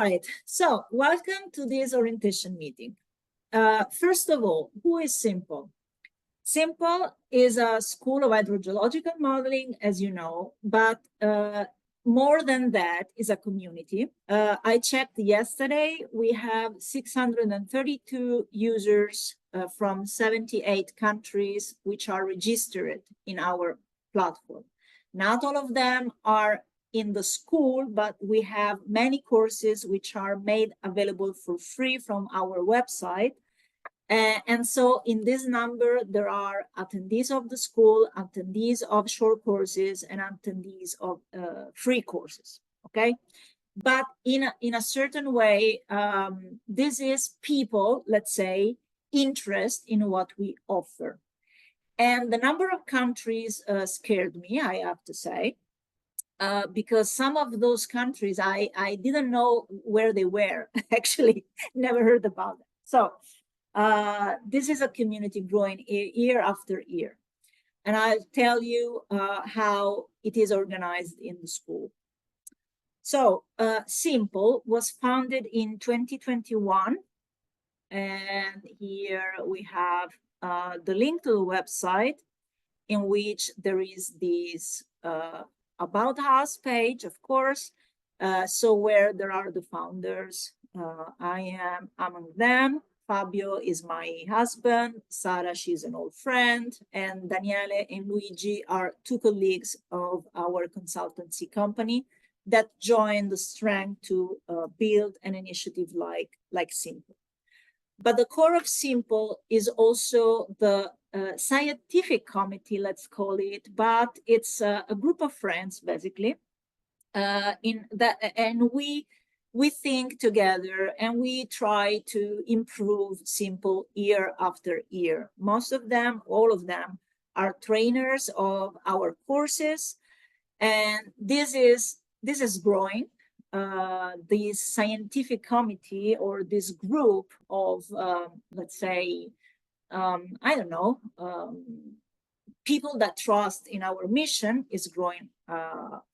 right, so welcome to this orientation meeting. First of all, who is SYMPLE? SYMPLE is a school of hydrogeological modeling, as you know, but more than that is a community. I checked yesterday, we have 632 users from 78 countries which are registered in our platform. Not all of them are in the school, but we have many courses which are made available for free from our website. And so in this number, there are attendees of the school, attendees of short courses, and attendees of free courses, okay? But in a certain way, this is people, let's say, interest in what we offer. And the number of countries scared me, I have to say, because some of those countries, I didn't know where they were, actually, never heard about them. So this is a community growing year after year. And I'll tell you how it is organized in the school. So SYMPLE was founded in 2021. And here we have the link to the website in which there is this About Us page, of course. So where there are the founders, I am among them. Fabio is my husband, Sara, she's an old friend, and Daniele and Luigi are two colleagues of our consultancy company that joined the strength to build an initiative like SYMPLE. But the core of SYMPLE is also the scientific committee, let's call it, but it's a group of friends, basically, and we think together and we try to improve SYMPLE year after year. Most of them, all of them, are trainers of our courses, and this is growing. This scientific committee or this group of, let's say, I don't know, people that trust in our mission is growing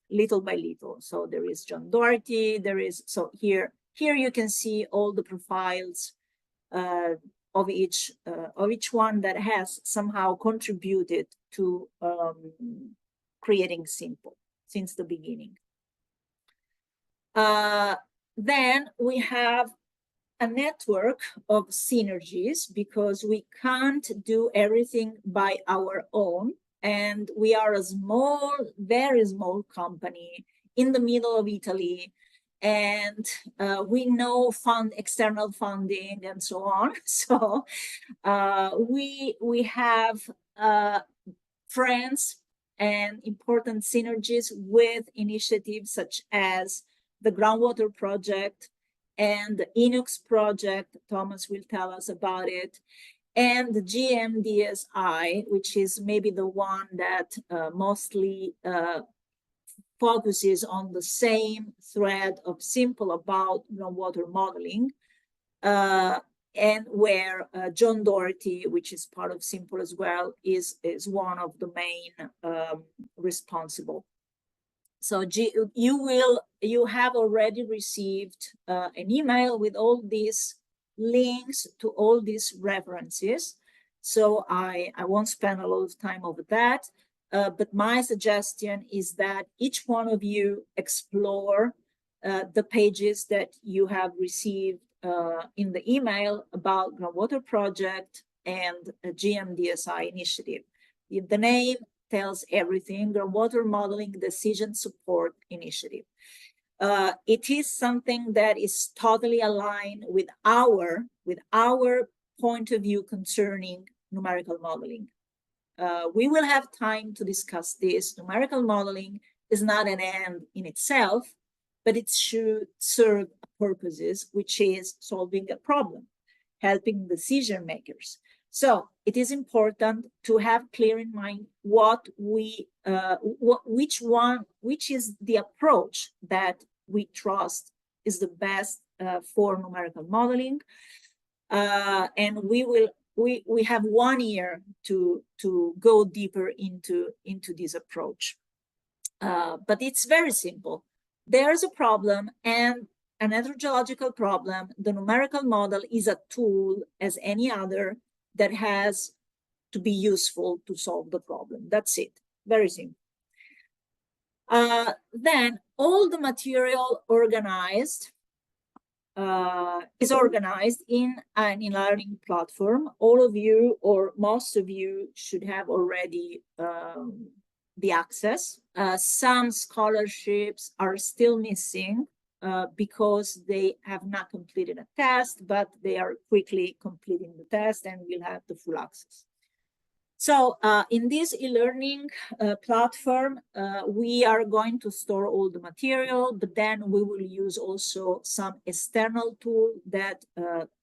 little by little. So there is John Doherty, there is, so here you can see all the profiles of each one that has somehow contributed to creating SYMPLE since the beginning. Then we have a network of synergies because we can't do everything by our own. And we are a small, very small company in the middle of Italy. And we know external funding and so on. So we have friends and important synergies with initiatives such as the Groundwater Project and the Inux project. Thomas will tell us about it. And the GMDSI, which is maybe the one that mostly focuses on the same thread of SYMPLE about groundwater modeling, and where John Doherty, which is part of SYMPLE as well, is one of the main responsible. So you have already received an email with all these links to all these references. So I won't spend a lot of time over that. But my suggestion is that each one of you explore the pages that you have received in the email about Groundwater Project and GMDSI initiative. The name tells everything: Groundwater Modeling Decision Support Initiative. It is something that is totally aligned with our point of view concerning numerical modeling. We will have time to discuss this. Numerical modeling is not an end in itself, but it should serve purposes, which is solving a problem, helping decision makers. So it is important to have clear in mind which is the approach that we trust is the best for numerical modeling, and we have 1 year to go deeper into this approach. But it's very simple. There's a problem, and an hydrogeological problem, the numerical model is a tool as any other that has to be useful to solve the problem. That's it. Very simple. Then all the material is organized in an e-learning platform. All of you, or most of you, should have already the access. Some scholarships are still missing because they have not completed a test, but they are quickly completing the test and will have the full access. So in this e-learning platform, we are going to store all the material, but then we will use also some external tool that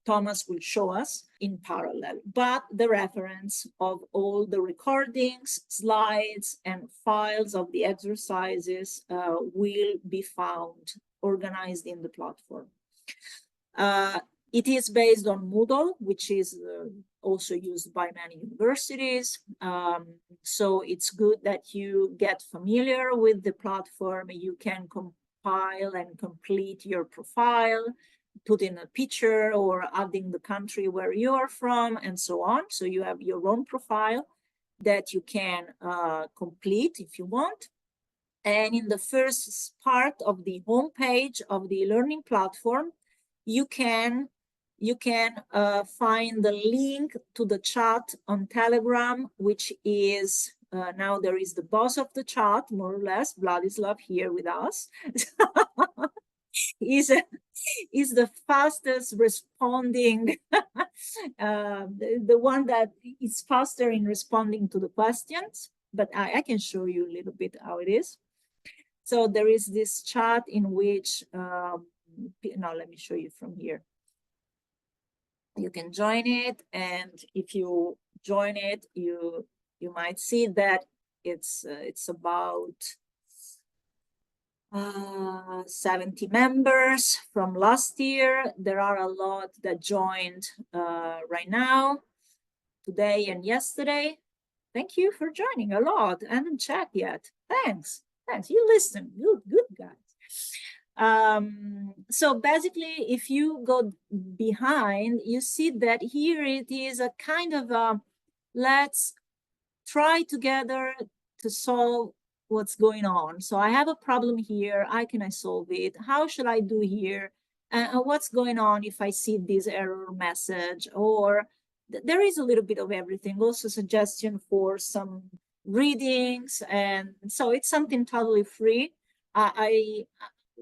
Thomas will show us in parallel. But the reference of all the recordings, slides, and files of the exercises will be found organized in the platform. It is based on Moodle, which is also used by many universities. So it's good that you get familiar with the platform. You can compile and complete your profile, put in a picture or adding the country where you are from and so on. So you have your own profile that you can complete if you want. And in the first part of the homepage of the learning platform, you can find the link to the chat on Telegram, which is now there is the boss of the chat, more or less, Vladislav here with us. is the fastest responding, the one that is faster in responding to the questions. But I can show you a little bit how it is. So there is this chat in which, now let me show you from here. You can join it, and if you join it, you might see that it's about 70 members from last year. There are a lot that joined right now, today and yesterday. Thank you for joining a lot. I haven't checked yet. Thanks. You listen. Good guys. So basically, if you go behind, you see that here it is a kind of a, let's try together to solve what's going on. So I have a problem here. How can I solve it? How should I do here? What's going on if I see this error message? Or there is a little bit of everything. Also suggestion for some readings. And so it's something totally free.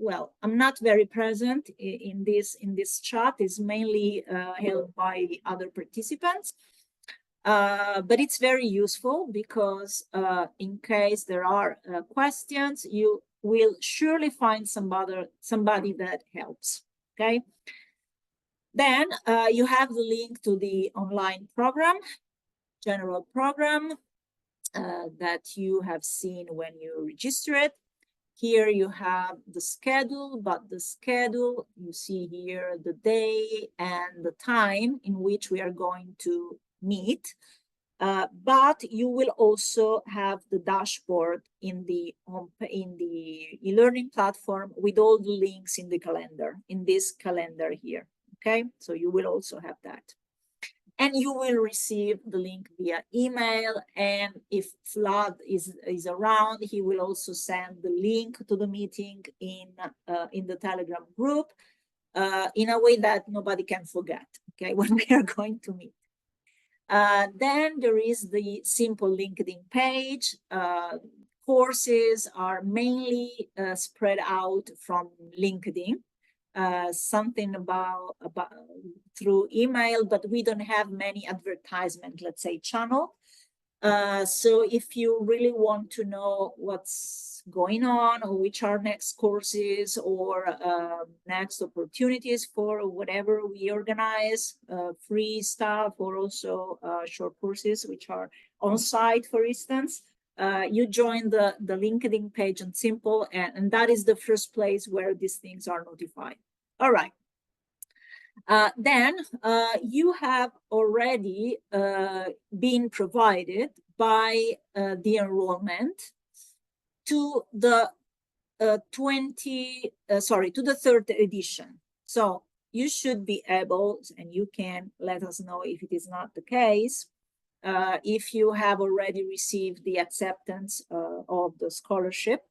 Well, I'm not very present in this chat. It's mainly held by other participants. But it's very useful because in case there are questions, you will surely find somebody that helps, okay? Then you have the link to the online program, general program that you have seen when you register it. Here you have the schedule, but the schedule, you see here the day and the time in which we are going to meet. But you will also have the dashboard in the e-learning platform with all the links in the calendar, in this calendar here, okay? So you will also have that. And you will receive the link via email. And if Vlad is around, he will also send the link to the meeting in the Telegram group in a way that nobody can forget, okay, when we are going to meet. Then there is the simple LinkedIn page. Courses are mainly spread out from LinkedIn. Something about through email, but we don't have many advertisement, let's say, channel. So if you really want to know what's going on or which are next courses or next opportunities for whatever we organize, free stuff or also short courses which are on site, for instance, you join the LinkedIn page on Simple, and that is the first place where these things are notified. All right. Then you have already been provided by the enrollment to the to the third edition. So you should be able, and you can let us know if it is not the case, if you have already received the acceptance of the scholarship,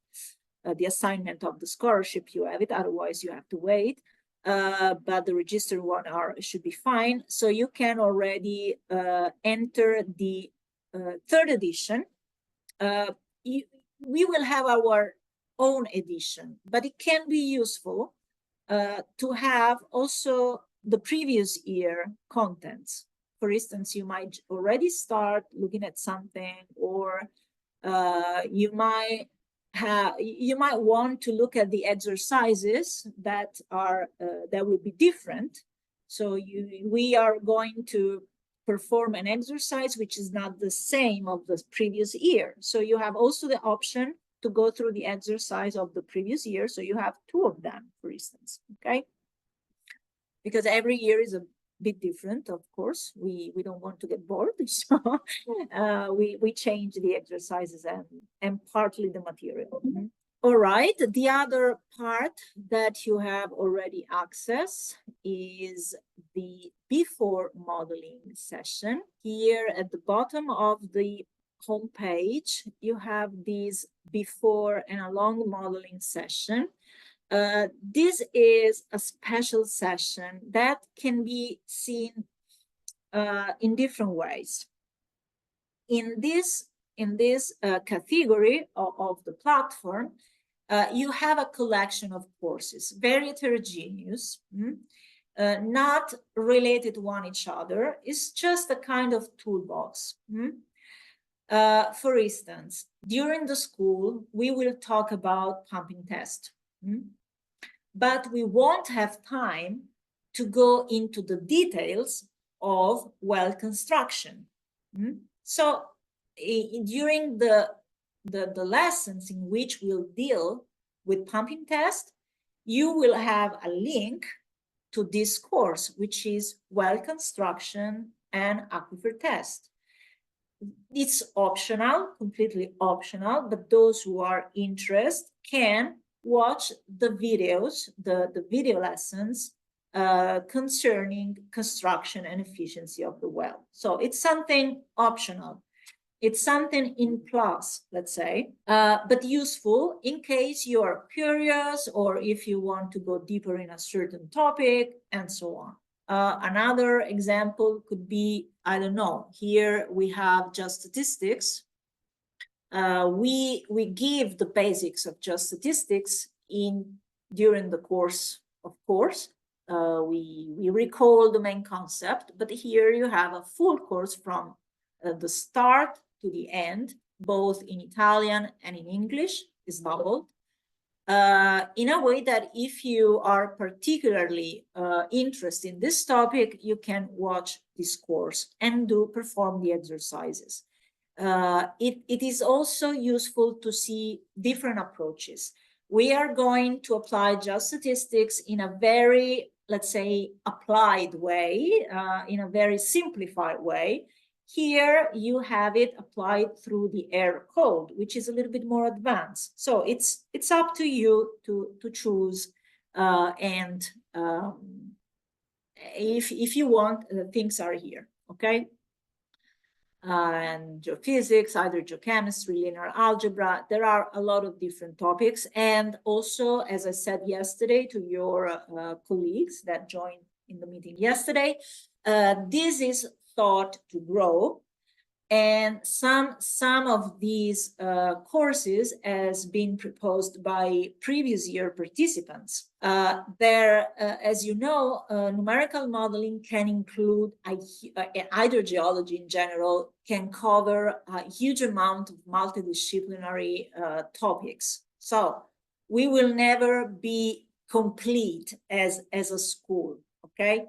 the assignment of the scholarship, you have it, otherwise you have to wait. But the registered one should be fine. So you can already enter the third edition. We will have our own edition, but it can be useful to have also the previous year contents. For instance, you might already start looking at something, or you might want to look at the exercises that will be different. So we are going to perform an exercise which is not the same of the previous year. So you have also the option to go through the exercise of the previous year. So you have two of them, for instance, okay? Because every year is a bit different, of course. We don't want to get bored, so we change the exercises and partly the material. All right, the other part that you have already access is the before modeling session. Here at the bottom of the homepage, you have this before and along modeling session. This is a special session that can be seen in different ways. In this category of the platform, you have a collection of courses, very heterogeneous, not related to one each other. It's just a kind of toolbox. For instance, during the school, we will talk about pumping test. But we won't have time to go into the details of well construction. So during the lessons in which we'll deal with pumping test, you will have a link to this course, which is well construction and aquifer test. It's optional, completely optional, but those who are interested can watch the videos, the video lessons concerning construction and efficiency of the well. So it's something optional. It's something in plus, let's say, but useful in case you are curious or if you want to go deeper in a certain topic and so on. Another example could be, I don't know, here we have just statistics. We give the basics of just statistics during the course, of course. We recall the main concept, but here you have a full course from the start to the end, both in Italian and in English, is doubled. In a way that if you are particularly interested in this topic, you can watch this course and perform the exercises. It is also useful to see different approaches. We are going to apply just statistics in a very, let's say, applied way, in a very simplified way. Here you have it applied through the AIR code, which is a little bit more advanced. So it's up to you to choose, and if you want, things are here, okay? And geophysics, hydrogeochemistry, linear algebra. There are a lot of different topics. And also, as I said yesterday to your colleagues that joined in the meeting yesterday, this is thought to grow. And some of these courses has been proposed by previous year participants. As you know, numerical modeling can include hydrogeology in general, can cover a huge amount of multidisciplinary topics. So we will never be complete as a school, okay?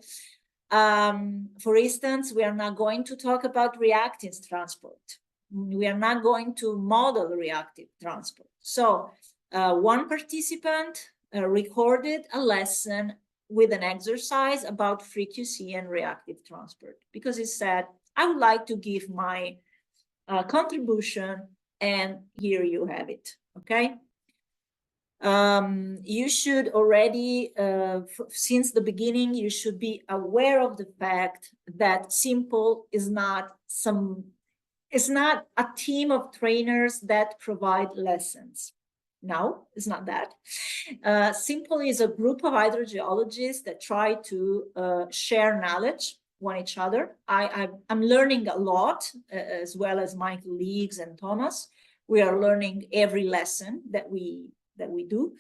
For instance, we are not going to talk about reactive transport. We are not going to model reactive transport. So one participant recorded a lesson with an exercise about free QC and reactive transport, because he said, I would like to give my contribution, and here you have it, okay? You should already, since the beginning, you should be aware of the fact that SYMPLE is not it's not a team of trainers that provide lessons. No, it's not that. SYMPLE is a group of hydrogeologists that try to share knowledge one each other. I'm learning a lot, as well as my colleagues and Thomas. We are learning every lesson that we do.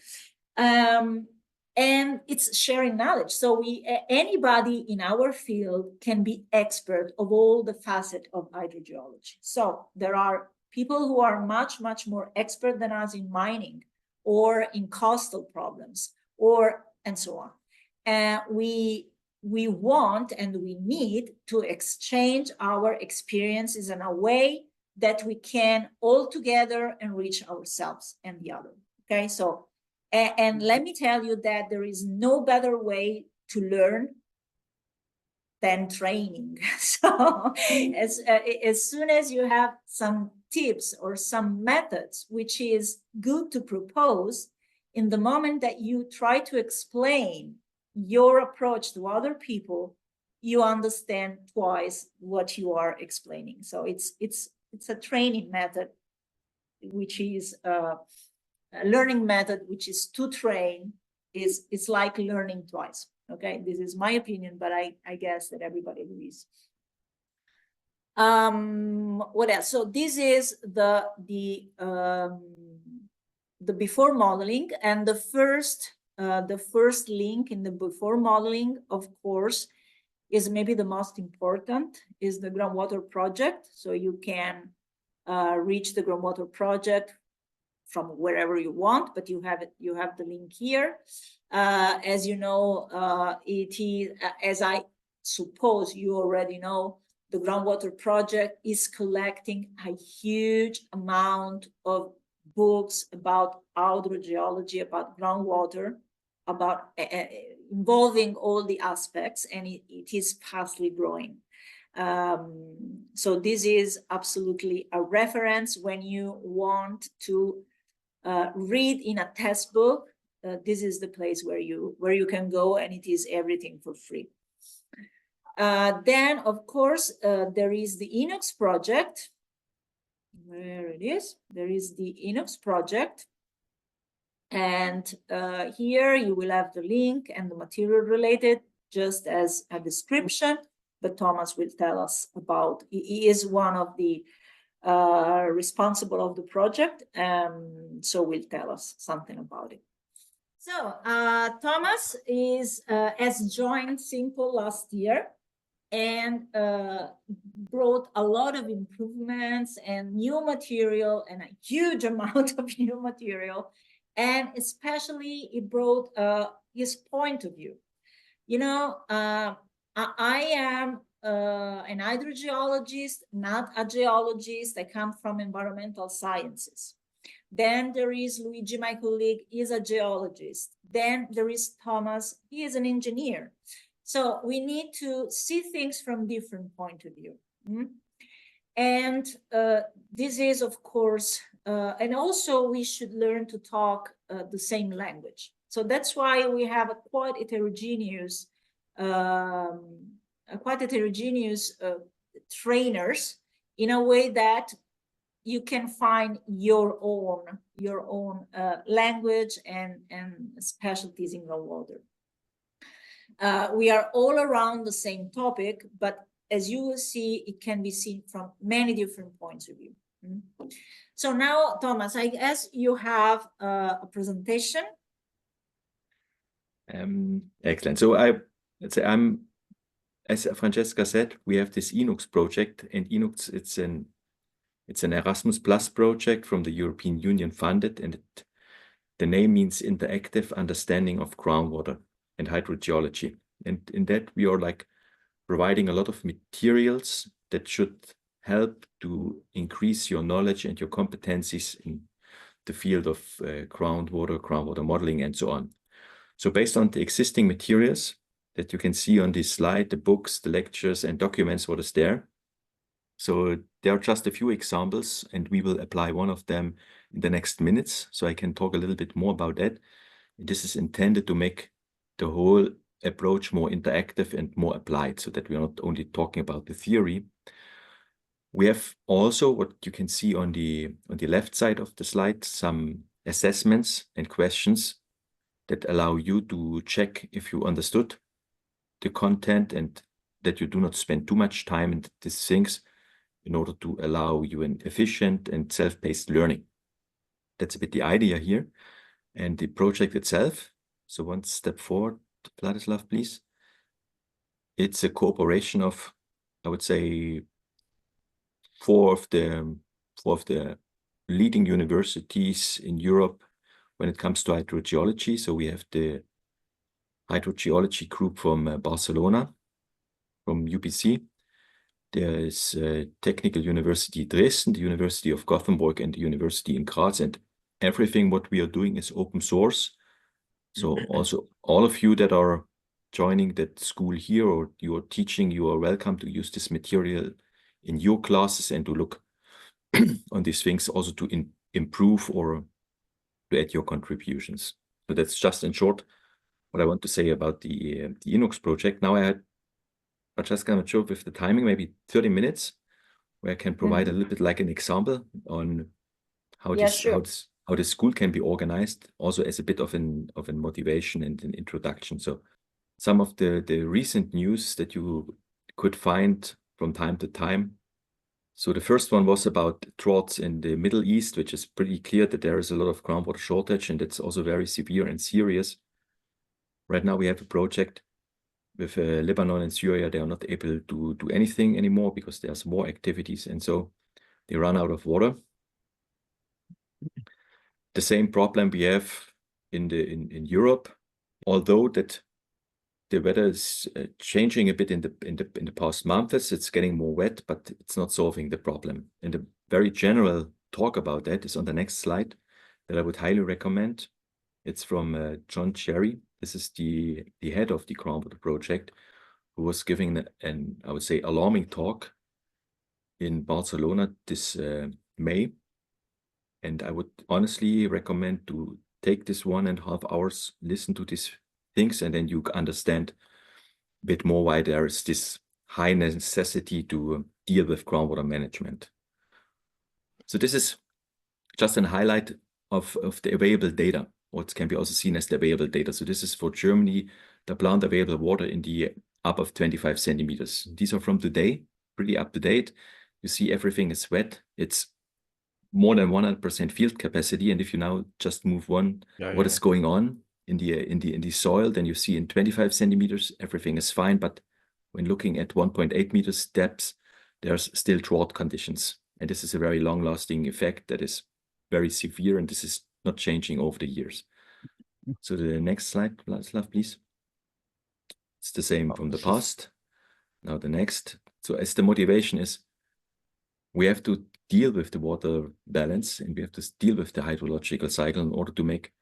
And it's sharing knowledge. So anybody in our field can be expert of all the facets of hydrogeology. So there are people who are much, much more expert than us in mining or in coastal problems, and so on. And we want and we need to exchange our experiences in a way that we can all together enrich ourselves and the other. Okay, so and let me tell you that there is no better way to learn than training. So as soon as you have some tips or some methods, which is good to propose, in the moment that you try to explain your approach to other people, you understand twice what you are explaining. So it's a training method, which is a learning method, which is to train. It's like learning twice. Okay, this is my opinion, but I guess that everybody agrees. What else? So this is the before modeling, and the first link in the before modeling, of course, is maybe the most important, is the groundwater project. So you can reach the groundwater project from wherever you want, but you have the link here. As you know, it is, as I suppose you already know, the groundwater project is collecting a huge amount of books about hydrogeology, about groundwater, about involving all the aspects, and it is fastly growing. So this is absolutely a reference when you want to read in a textbook. This is the place where you can go, and it is everything for free. Then, of course, there is the Inox project. Where it is? There is the Inox project. And here you will have the link and the material related, just as a description. But Thomas will tell us about, he is one of the responsible of the project, so will tell us something about it. So Thomas has joined SYMPLE last year, and brought a lot of improvements and new material, and a huge amount of new material, and especially it brought his point of view. You know, I am an hydrogeologist, not a geologist. I come from environmental sciences. Then there is Luigi, my colleague, is a geologist. Then there is Thomas, he is an engineer. So we need to see things from different point of view. And this is, of course, and also we should learn to talk the same language. So that's why we have a quite heterogeneous trainers, in a way that you can find your own language and specialties in groundwater. We are all around the same topic, but as you will see, it can be seen from many different points of view. So now, Thomas, I guess you have a presentation. Excellent. So I'm, as Francesca said, we have this Inox project, and Inox, it's an Erasmus Plus project from the European Union funded, and the name means Interactive Understanding of Groundwater and Hydrogeology. And in that, we are like providing a lot of materials that should help to increase your knowledge and your competencies in the field of groundwater modeling, and so on. So based on the existing materials that you can see on this slide, the books, the lectures, and documents, what is there. So there are just a few examples, and we will apply one of them in the next minutes, so I can talk a little bit more about that. This is intended to make the whole approach more interactive and more applied, so that we are not only talking about the theory. We have also, what you can see on the left side of the slide, some assessments and questions that allow you to check if you understood the content and that you do not spend too much time in these things, in order to allow you an efficient and self-paced learning. That's a bit the idea here. And the project itself, so one step forward, Vladislav, please. It's a cooperation of, I would say, four of the leading universities in Europe when it comes to hydrogeology. So we have the hydrogeology group from Barcelona, from UPC. There is Technical University Dresden, the University of Gothenburg, and the University in Graz. And everything what we are doing is open source. So also all of you that are joining that school here or you are teaching, you are welcome to use this material in your classes and to look on these things, also to improve or to add your contributions. So that's just in short what I want to say about the Inox project. Now I'm just gonna show with the timing, maybe 30 minutes, where I can provide a little bit like an example on how how the school can be organized, also as a bit of a motivation and an introduction. So some of the recent news that you could find from time to time. So the first one was about droughts in the Middle East, which is pretty clear that there is a lot of groundwater shortage, and it's also very severe and serious. Right now we have a project with Lebanon and Syria. They are not able to do anything anymore because there's war activities, and so they run out of water. The same problem we have in Europe, although that the weather is changing a bit in the past months. It's getting more wet, but it's not solving the problem. And a very general talk about that is on the next slide that I would highly recommend. It's from John Cherry. This is the head of the groundwater project, who was giving an, I would say, alarming talk in Barcelona this May. And I would honestly recommend to take this 1.5 hours, listen to these things, and then you understand a bit more why there is this high necessity to deal with groundwater management. So this is just a highlight of the available data, what can be also seen as the available data. So this is for Germany, the plant available water in the up of 25 centimeters. These are from today, pretty up to date. You see everything is wet. It's more than 100% field capacity. And if you now just move what is going on in the soil, then you see in 25 centimeters, everything is fine. But when looking at 1.8 meters depths, there's still drought conditions. And this is a very long-lasting effect that is very severe, and this is not changing over the years. So the next slide, Vladislav, please. It's the same from the past. Now the next. So as the motivation is, we have to deal with the water balance, and we have to deal with the hydrological cycle in order to make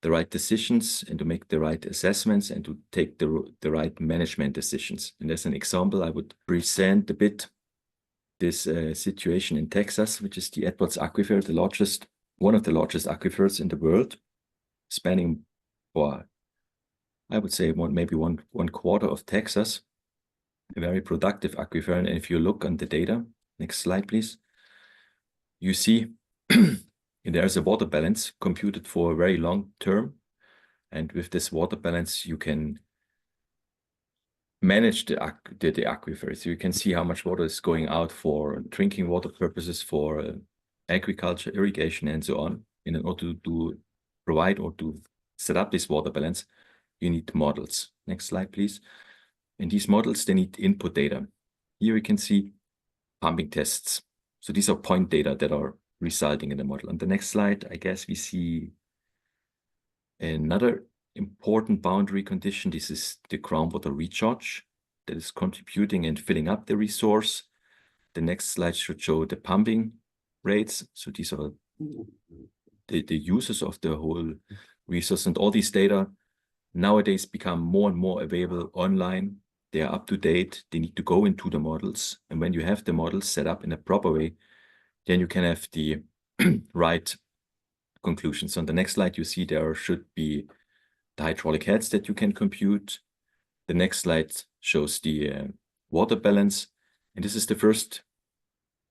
the right decisions and to make the right assessments and to take the right management decisions. And as an example, I would present a bit this situation in Texas, which is the Edwards Aquifer, one of the largest aquifers in the world, spanning for, I would say, maybe one quarter of Texas, a very productive aquifer. And if you look on the data, next slide, please, you see there's a water balance computed for a very long term. And with this water balance, you can manage the aquifer. So you can see how much water is going out for drinking water purposes, for agriculture, irrigation, and so on. In order to provide or to set up this water balance, you need models. Next slide, please. And these models, they need input data. Here you can see pumping tests. So these are point data that are resulting in the model. On the next slide, I guess we see another important boundary condition. This is the groundwater recharge that is contributing and filling up the resource. The next slide should show the pumping rates. So these are the users of the whole resource, and all these data nowadays become more and more available online. They are up to date. They need to go into the models. And when you have the models set up in a proper way, then you can have the right conclusions. On the next slide, you see there should be the hydraulic heads that you can compute. The next slide shows the water balance. And this is the first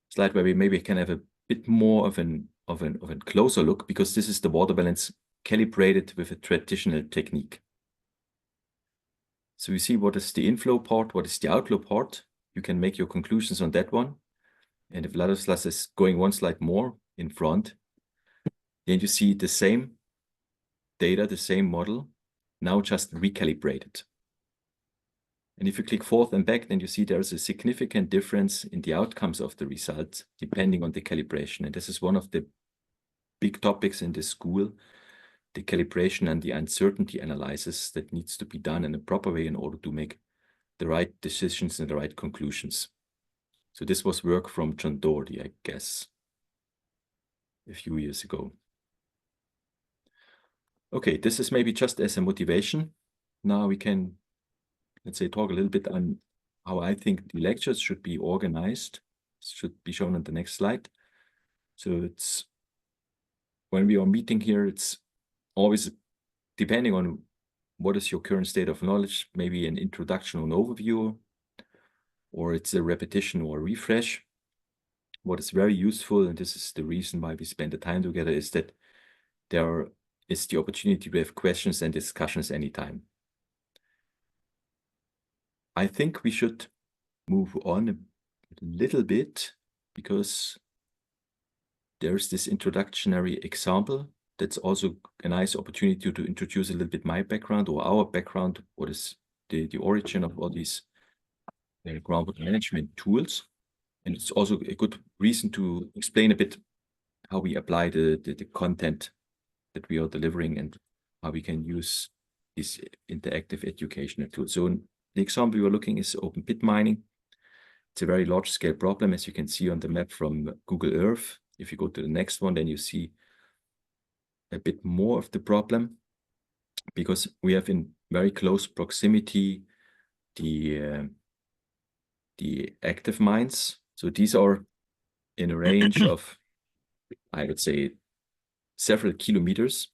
slide where we maybe can have a bit more of a closer look, because this is the water balance calibrated with a traditional technique. So you see what is the inflow part, what is the outflow part. You can make your conclusions on that one. And if Ladislas is going one slide more in front, then you see the same data, the same model, now just recalibrated. And if you click forth and back, then you see there's a significant difference in the outcomes of the results, depending on the calibration. And this is one of the big topics in the school, the calibration and the uncertainty analysis that needs to be done in a proper way in order to make the right decisions and the right conclusions. So this was work from John Doherty, I guess, a few years ago. Okay, this is maybe just as a motivation. Now we can, let's say, talk a little bit on how I think the lectures should be organized. This should be shown on the next slide. So it's, when we are meeting here, it's always depending on what is your current state of knowledge, maybe an introduction or an overview, or it's a repetition or a refresh. What is very useful, and this is the reason why we spend the time together, is that there is the opportunity to have questions and discussions anytime. I think we should move on a little bit, because there's this introductory example that's also a nice opportunity to introduce a little bit my background or our background, what is the origin of all these groundwater management tools. And it's also a good reason to explain a bit how we apply the content that we are delivering and how we can use these interactive educational tools. So the example we were looking is open pit mining. It's a very large scale problem, as you can see on the map from Google Earth. If you go to the next one, then you see a bit more of the problem, because we have in very close proximity the active mines. So these are in a range of, I would say, several kilometers.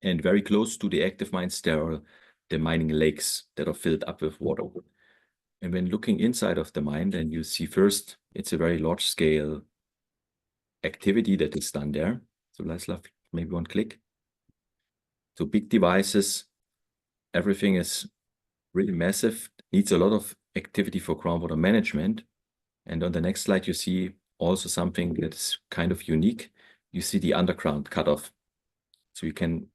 And very close to the active mines, there are the mining lakes that are filled up with water. And when looking inside of the mine, then you see first, it's a very large scale activity that is done there. So let's have maybe one click. So big devices, everything is really massive, needs a lot of activity for groundwater management. And on the next slide, you see also something that is kind of unique. You see the underground cutoff. So you can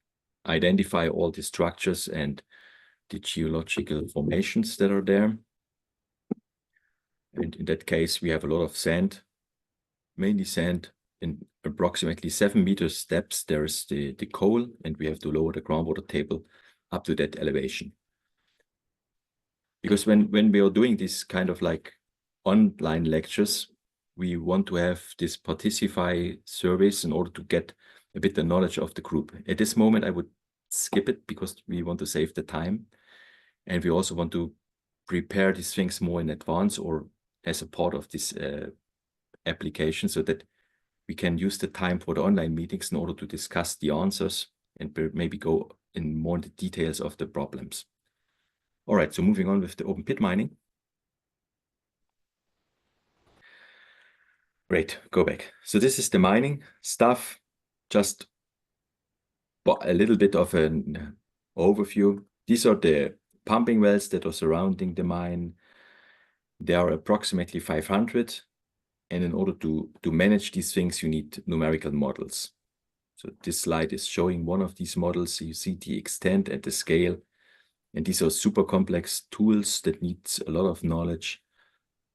identify all the structures and the geological formations that are there. And in that case, we have a lot of sand, mainly sand. In approximately 7 meters depth, there's the coal, and we have to lower the groundwater table up to that elevation. Because when we are doing this kind of like online lectures, we want to have this Particify surveys in order to get a bit the knowledge of the group. At this moment, I would skip it because we want to save the time. And we also want to prepare these things more in advance or as a part of this application, so that we can use the time for the online meetings in order to discuss the answers and maybe go in more the details of the problems. All right, so moving on with the open pit mining. Great, go back. So this is the mining stuff, just a little bit of an overview. These are the pumping wells that are surrounding the mine. There are approximately 500. And in order to manage these things, you need numerical models. So this slide is showing one of these models. So you see the extent and the scale. And these are super complex tools that need a lot of knowledge.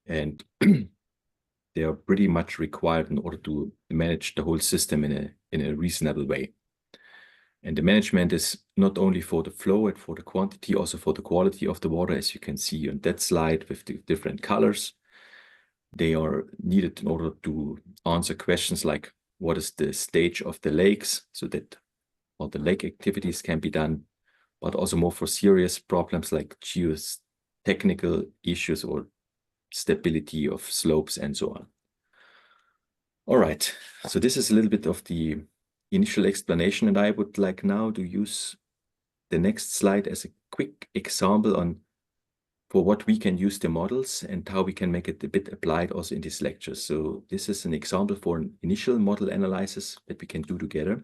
And they are pretty much required in order to manage the whole system in a reasonable way. And the management is not only for the flow and for the quantity, also for the quality of the water, as you can see on that slide with the different colors. They are needed in order to answer questions like, what is the stage of the lakes, so that all the lake activities can be done, but also more for serious problems like geotechnical issues or stability of slopes and so on. All right, so this is a little bit of the initial explanation, and I would like now to use the next slide as a quick example on for what we can use the models and how we can make it a bit applied also in this lecture. So this is an example for an initial model analysis that we can do together.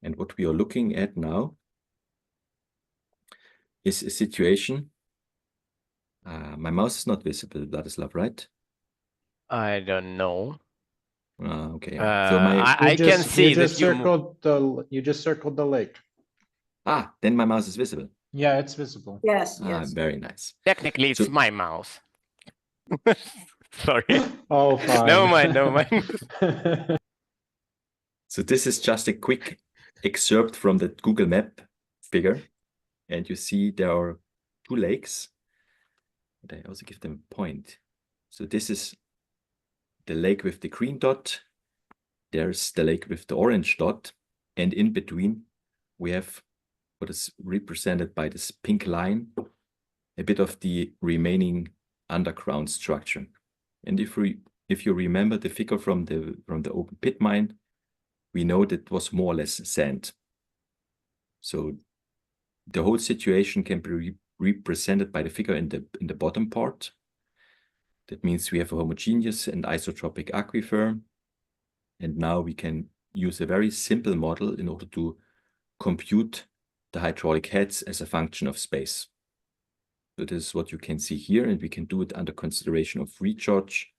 And what we are looking at now is a situation. My mouse is not visible, Vladislav, right? I don't know. Okay. So my I can see that you just circled the lake. then my mouse is visible. Yeah, it's visible. Yes, yes. Very nice. technically it's So- my mouse. Sorry. Oh, fine. Never mind, never mind. So this is just a quick excerpt from the Google Map figure. And you see there are two lakes. And I also give them a point. So this is the lake with the green dot. There's the lake with the orange dot. And in between, we have what is represented by this pink line, a bit of the remaining underground structure. And if you remember the figure from the open pit mine, we know that it was more or less sand. So the whole situation can be represented by the figure in the bottom part. That means we have a homogeneous and isotropic aquifer. And now we can use a very simple model in order to compute the hydraulic heads as a function of space. So this is what you can see here, and we can do it under consideration of recharge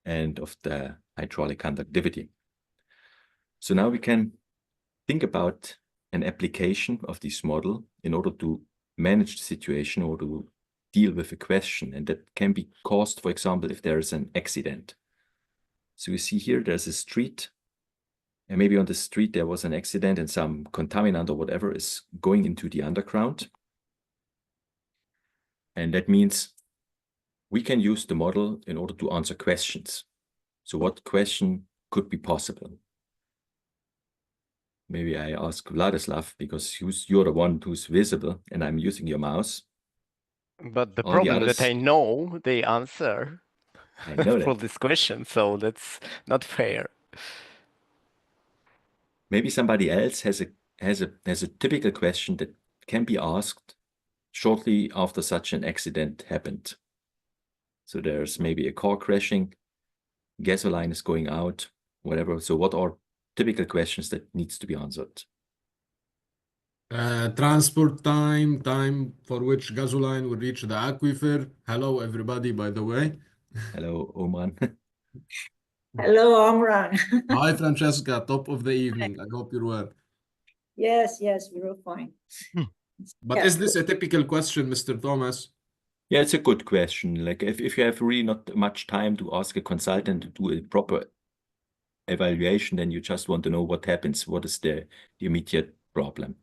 and of the hydraulic conductivity. So now we can think about an application of this model in order to manage the situation or to deal with a question. And that can be caused, for example, if there is an accident. So you see here, there's a street, and maybe on the street there was an accident and some contaminant or whatever is going into the underground. And that means we can use the model in order to answer questions. So what question could be possible? Maybe I ask Vladislav, because you're the one who's visible and I'm using your mouse. But the All the problem others- that I know the answer I know for that. this question, so that's not fair. Maybe somebody else has a typical question that can be asked shortly after such an accident happened. So there's maybe a car crashing, gasoline is going out, whatever. So what are typical questions that needs to be answered? Transport time for which gasoline will reach the aquifer. Hello, everybody, by the way. Hello, Oman. Hello, Omran. Hi, Francesca, top of the evening. I hope you're well. Yes, yes, we're all fine. But Yeah. is this a typical question, Mr. Thomas? Yeah, it's a good question. Like if you have really not much time to ask a consultant to do a proper evaluation, then you just want to know what happens, what is the immediate problem.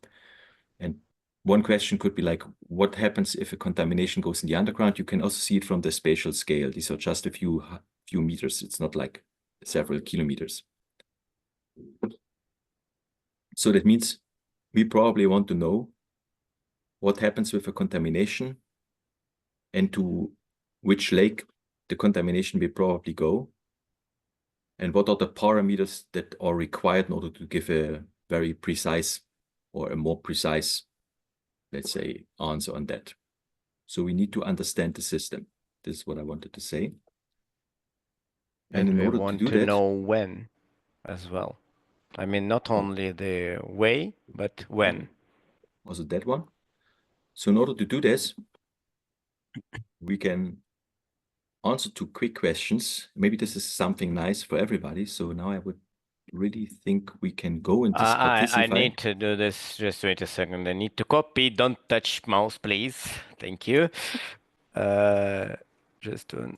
And one question could be like, what happens if a contamination goes in the underground? You can also see it from the spatial scale. These are just a few meters. It's not like several kilometers. So that means we probably want to know what happens with a contamination and to which lake the contamination will probably go, and what are the parameters that are required in order to give a very precise or a more precise, let's say, answer on that. So we need to understand the system. This is what I wanted to say. And in we order want to do to that, know when as well. I mean, not only the way, but when. also that one. So in order to do this, we can answer two quick questions. Maybe this is something nice for everybody. So now I would really think we can go into I Spotify. need to do this. Just wait a second. I need to copy. Don't touch mouse, please. Thank you. Just one.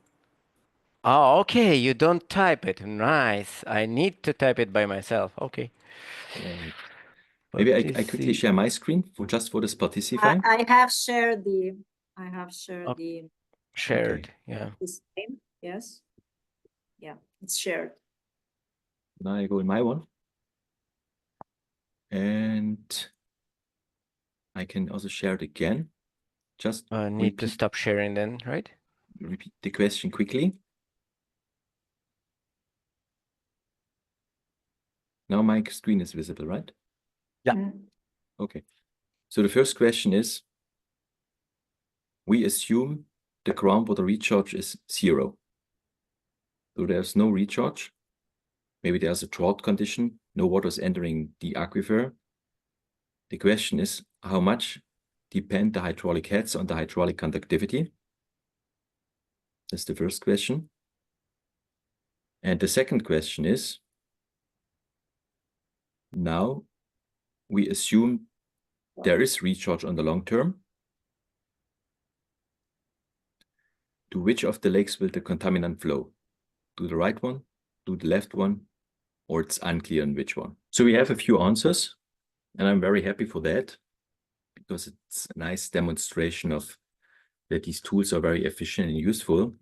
Oh, okay. You don't type it. Nice. I need to type it by myself. Okay. Yeah. Maybe I quickly share my screen for the Spotify. I have shared the. I have shared Oh. the. Shared. Okay. Yeah. This name. Yes. Yeah, it's shared. Now I go in my one. And I can also share it again. Just I need to stop sharing then, right? repeat the question quickly. Now my screen is visible, right? Yeah. Mm. Okay. So the first question is, we assume the groundwater recharge is 0. So there's no recharge. Maybe there's a drought condition, no water is entering the aquifer. The question is, how much depend the hydraulic heads on the hydraulic conductivity? That's the first question. And the second question is, now we assume there is recharge on the long term. To which of the lakes will the contaminant flow? To the right one, to the left one, or it's unclear on which one? So we have a few answers, and I'm very happy for that, because it's a nice demonstration of that these tools are very efficient and useful.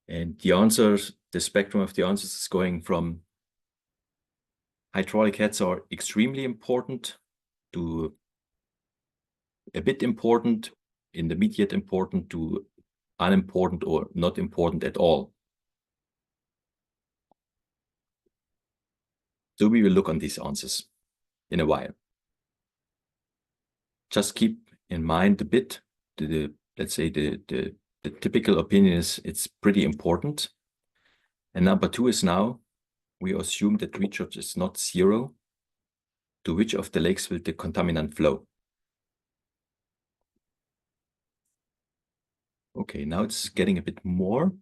And the answers, the spectrum of the answers is going from hydraulic heads are extremely important to a bit important, intermediate important to unimportant or not important at all. So we will look on these answers in a while. Just keep in mind a bit, let's say the typical opinion is it's pretty important. And number 2 is now, we assume that recharge is not 0. To which of the lakes will the contaminant flow? Okay, now it's getting a bit more.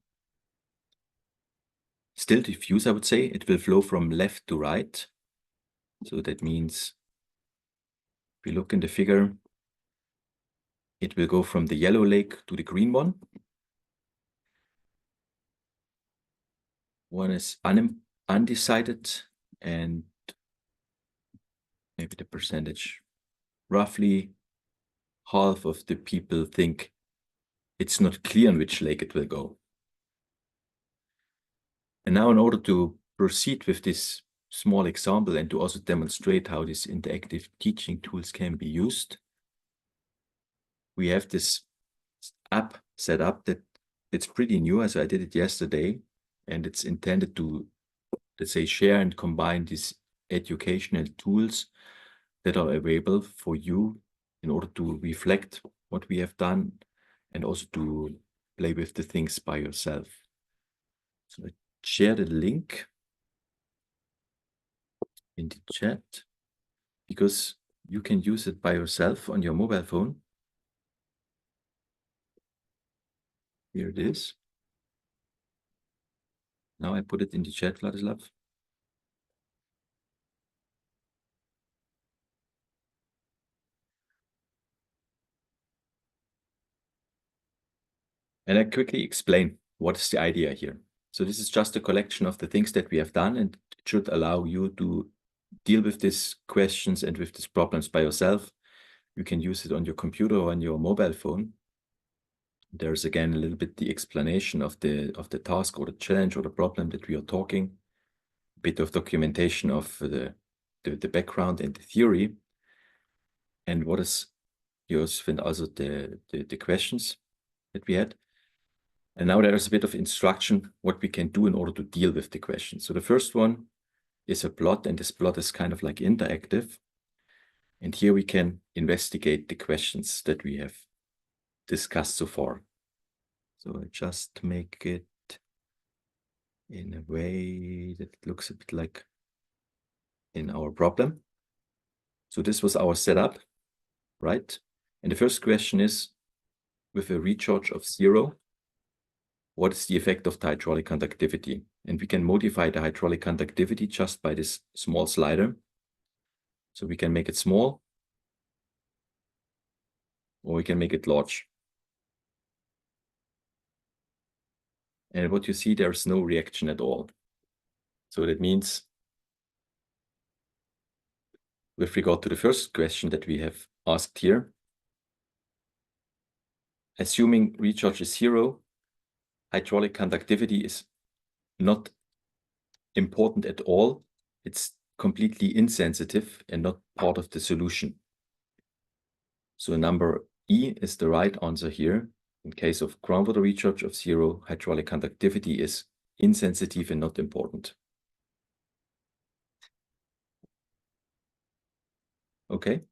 Still diffuse, I would say. It will flow from left to right. So that means, if we look in the figure, it will go from the yellow lake to the green one. One is undecided, and maybe the percentage, roughly half of the people think it's not clear on which lake it will go. And now, in order to proceed with this small example and to also demonstrate how these interactive teaching tools can be used, we have this app set up that it's pretty new, as I did it yesterday, and it's intended to, let's say, share and combine these educational tools that are available for you in order to reflect what we have done and also to play with the things by yourself. So I share the link in the chat because you can use it by yourself on your mobile phone. Here it is. Now I put it in the chat, Vladislav. And I quickly explain what is the idea here. So this is just a collection of the things that we have done, and it should allow you to deal with these questions and with these problems by yourself. You can use it on your computer or on your mobile phone. There's again a little bit the explanation of the task or the challenge or the problem that we are talking, a bit of documentation of the background and the theory, and what is yours, and also the questions that we had. And now there is a bit of instruction what we can do in order to deal with the questions. So the first one is a plot, and this plot is kind of like interactive. And here we can investigate the questions that we have discussed so far. So I just make it in a way that looks a bit like in our problem. So this was our setup, right? And the first question is, with a recharge of 0, what is the effect of the hydraulic conductivity? And we can modify the hydraulic conductivity just by this small slider. So we can make it small, or we can make it large. And what you see, there's no reaction at all. So that means, with regard to the first question that we have asked here, assuming recharge is 0, hydraulic conductivity is not important at all. It's completely insensitive and not part of the solution. So number E is the right answer here. In case of groundwater recharge of 0, hydraulic conductivity is insensitive and not important. Okay.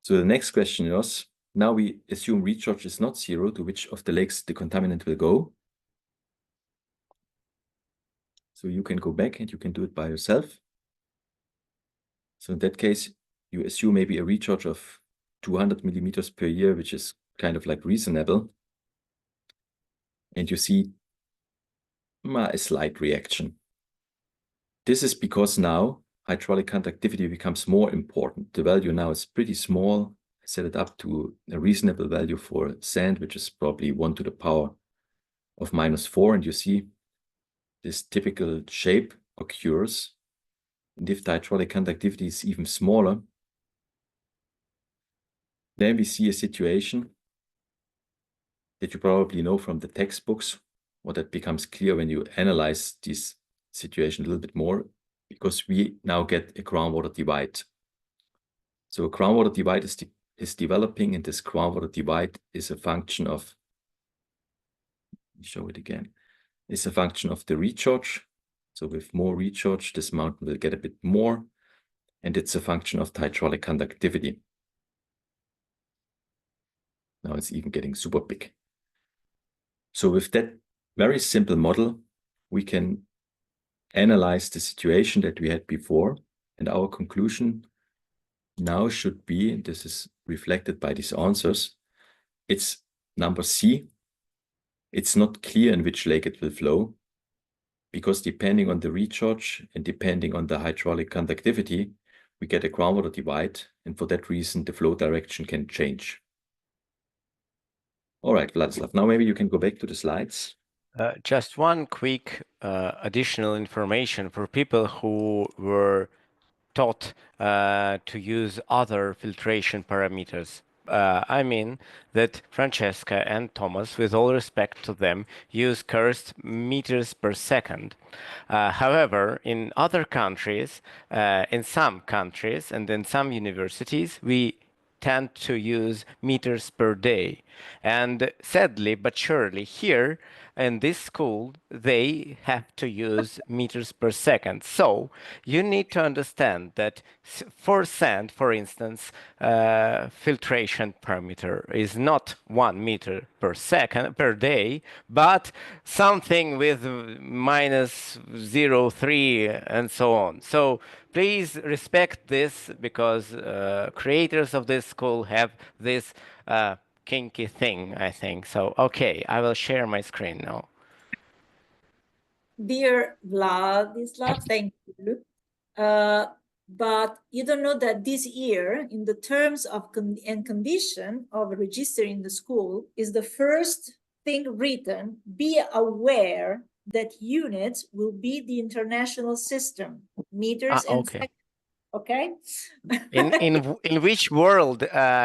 So the next question was, now we assume recharge is not zero, to which of the lakes the contaminant will go. So you can go back and you can do it by yourself. So in that case, you assume maybe a recharge of 200 millimeters per year, which is kind of like reasonable. And you see a slight reaction. This is because now hydraulic conductivity becomes more important. The value now is pretty small. I set it up to a reasonable value for sand, which is probably 1 to the power of -4. And you see this typical shape occurs. And if the hydraulic conductivity is even smaller, then we see a situation that you probably know from the textbooks, or that becomes clear when you analyze this situation a little bit more, because we now get a groundwater divide. So a groundwater divide is developing, and this groundwater divide is a function of, let me show it again, is a function of the recharge. So with more recharge, this mountain will get a bit more, and it's a function of the hydraulic conductivity. Now it's even getting super big. So with that very simple model, we can analyze the situation that we had before, and our conclusion now should be, and this is reflected by these answers, it's number C. It's not clear in which lake it will flow, because depending on the recharge and depending on the hydraulic conductivity, we get a groundwater divide, and for that reason, the flow direction can change. All right, Vladislav, now maybe you can go back to the slides. Just one quick additional information for people who were taught to use other filtration parameters. I mean that Francesca and Thomas, with all respect to them, use cursed meters per second. However, in other countries, in some countries and in some universities, we tend to use meters per day. And sadly but surely here in this school, they have to use meters per second. So you need to understand that for sand, for instance, filtration parameter is not 1 meter per second per day, but something with -0.3 and so on. So please respect this, because creators of this school have this kinky thing, I think. So, okay, I will share my screen now. Dear Vladislav, thank you. But you don't know that this year, in the terms of and condition of registering the school, is the first thing written: be aware that units will be the international system, meters and Okay. seconds. Okay. In which world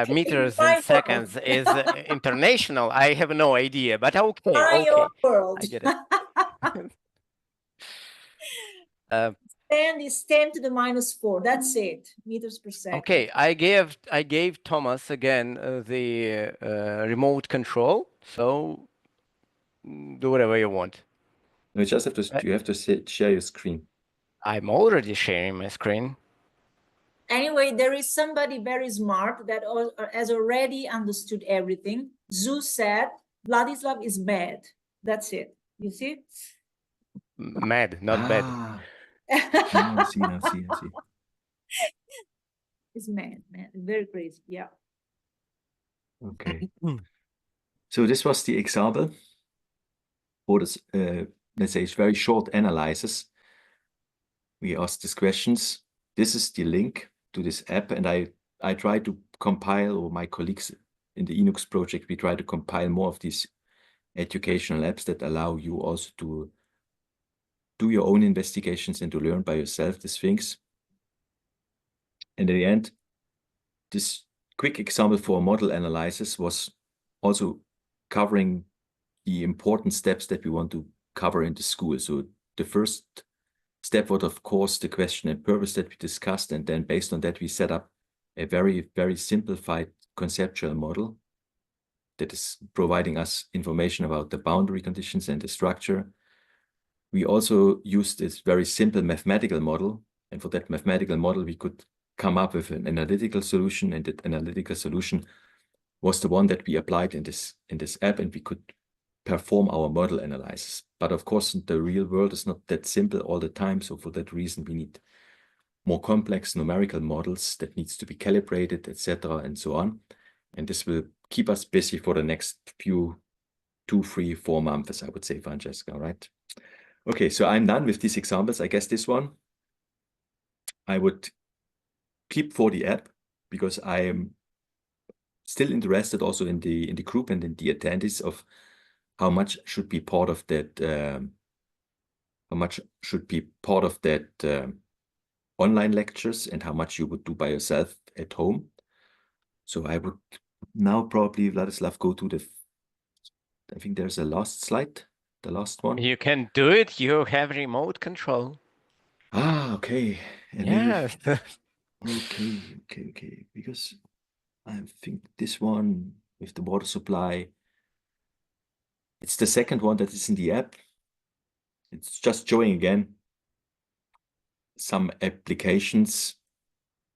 meters and seconds is international? I have no idea, but okay, okay. World. I get it. Sand is 10 to the -4. That's it, meters per second. Okay, I gave Thomas again the remote control, so do whatever you want. No, you just have to, you have to share your screen. I'm already sharing my screen. Anyway, there is somebody very smart that has already understood everything. Zeus said, Vladislav is mad. That's it. You see? Mad, not bad. Now I see, now I see, I see. It's mad, man. Very crazy. Yeah. Okay. So this was the example for this, let's say, it's very short analysis. We asked these questions. This is the link to this app, and I try to compile, or my colleagues in the Inox project, we try to compile more of these educational apps that allow you also to do your own investigations and to learn by yourself these things. And in the end, this quick example for a model analysis was also covering the important steps that we want to cover in the school. So the first step was, of course, the question and purpose that we discussed. And then based on that, we set up a very, very simplified conceptual model that is providing us information about the boundary conditions and the structure. We also used this very simple mathematical model And for that mathematical model, we could come up with an analytical solution, and that analytical solution was the one that we applied in this app, and we could perform our model analysis. But of course, the real world is not that simple all the time. So for that reason, we need more complex numerical models that needs to be calibrated, etc., and so on. And this will keep us busy for the next few 2, 3, 4 months, I would say, Francesca, right? Okay, so I'm done with these examples. I guess this one I would keep for the app, because I am still interested also in the group and in the attendees of how much should be part of that, online lectures, and how much you would do by yourself at home. So I would now probably, Vladislav, go to I think there's a last slide, the last one. You can do it. You have remote control. Ah, okay. And Yes. okay. Because I think this one with the water supply, it's the second one that is in the app. It's just showing again some applications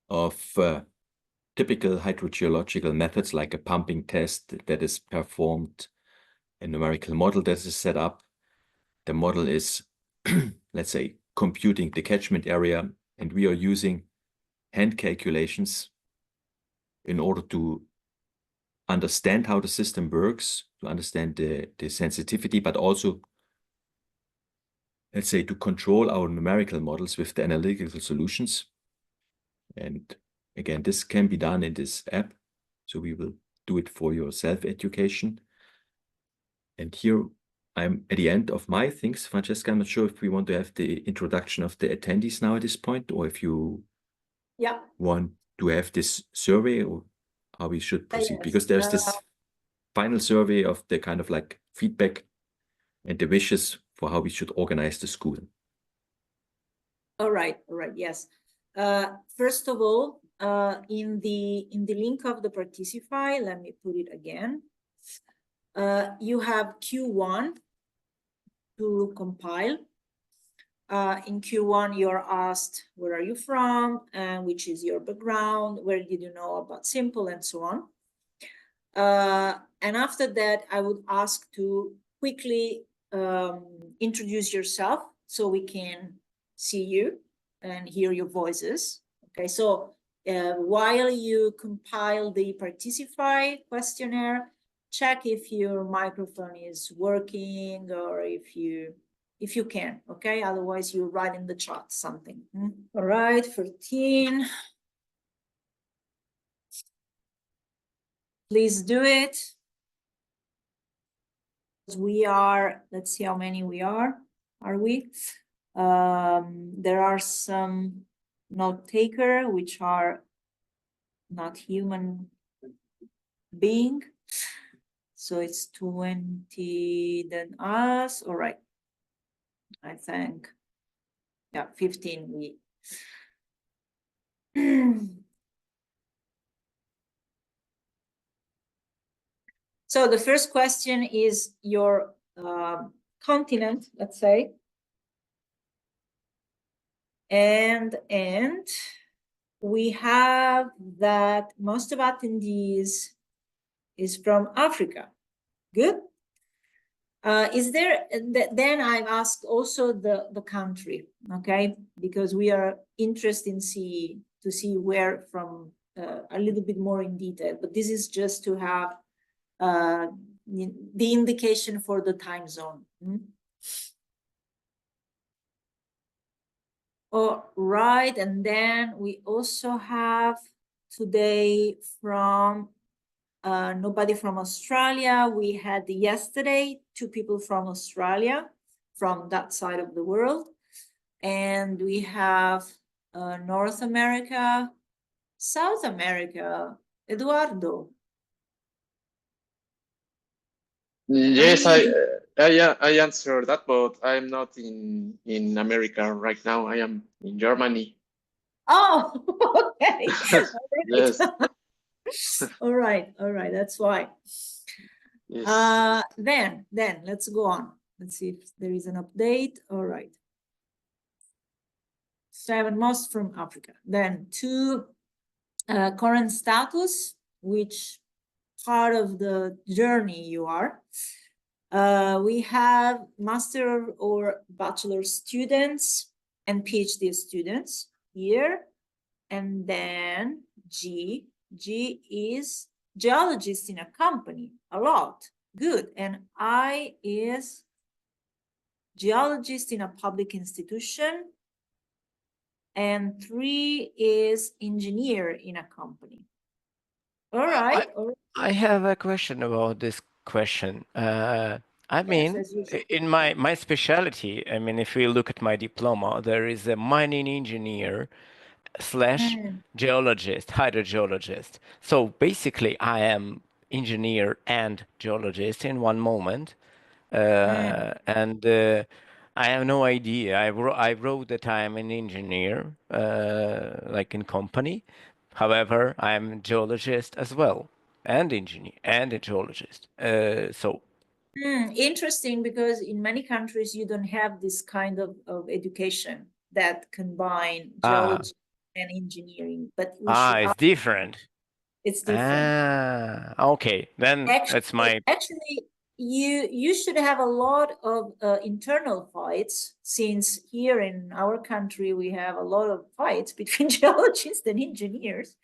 of typical hydrogeological methods, like a pumping test that is performed, a numerical model that is set up. The model is, let's say, computing the catchment area, and we are using hand calculations in order to understand how the system works, to understand the sensitivity, but also, let's say, to control our numerical models with the analytical solutions. And again, this can be done in this app. So we will do it for your self-education. And here I'm at the end of my things. Francesca, I'm not sure if we want to have the introduction of the attendees now at this point, or if you want to have this survey, or how we should proceed. Yes. Because there's this final survey of the kind of like feedback and the wishes for how we should organize the school. All right, yes. First of all, in the link of the Participy, let me put it again. You have Q1 to compile. In Q1, you're asked, where are you from, and which is your background, where did you know about SYMPLE, and so on. And after that, I would ask to quickly introduce yourself so we can see you and hear your voices. Okay, so while you compile the Participy questionnaire, check if your microphone is working, or if you can, okay? Otherwise, you write in the chat something. All right, 14. Please do it. We are, let's see how many we are we? There are some note taker, which are not human being. So it's 20 than us. All right. I think, yeah, 15 we. So the first question is your continent, let's say. And we have that most of attendees is from Africa. Good. Is there, then I've asked also the country, okay? Because we are interested to see where from a little bit more in detail, but this is just to have the indication for the time zone. All right, and then we also have today from nobody from Australia. We had yesterday 2 people from Australia, from that side of the world. And we have North America, South America, Eduardo. Yes, I answered that, but I'm not in America right now. I am in Germany. Oh, okay. Yes. All right, that's why. Yes. Then let's go on. Let's see if there is an update. All right. 7, most from Africa. Then 2, current status, which part of the journey you are. We have master or bachelor students and PhD students here. And then G is geologist in a company, a lot, good. And I is geologist in a public institution. And 3 is engineer in a company. All right. I have a question about this question. I mean, as usual. in my specialty, I mean, if we look at my diploma, there is a mining engineer slash geologist, hydrogeologist. So basically, I am engineer and geologist in one moment. And I have no idea. I wrote that I am an engineer, like in company. However, I'm a geologist as well, and engineer and a geologist. So Interesting, because in many countries you don't have this kind of education that combine geology and engineering, but we it's different. It's different. Okay, then that's my. Actually, you should have a lot of internal fights, since here in our country we have a lot of fights between geologists and engineers.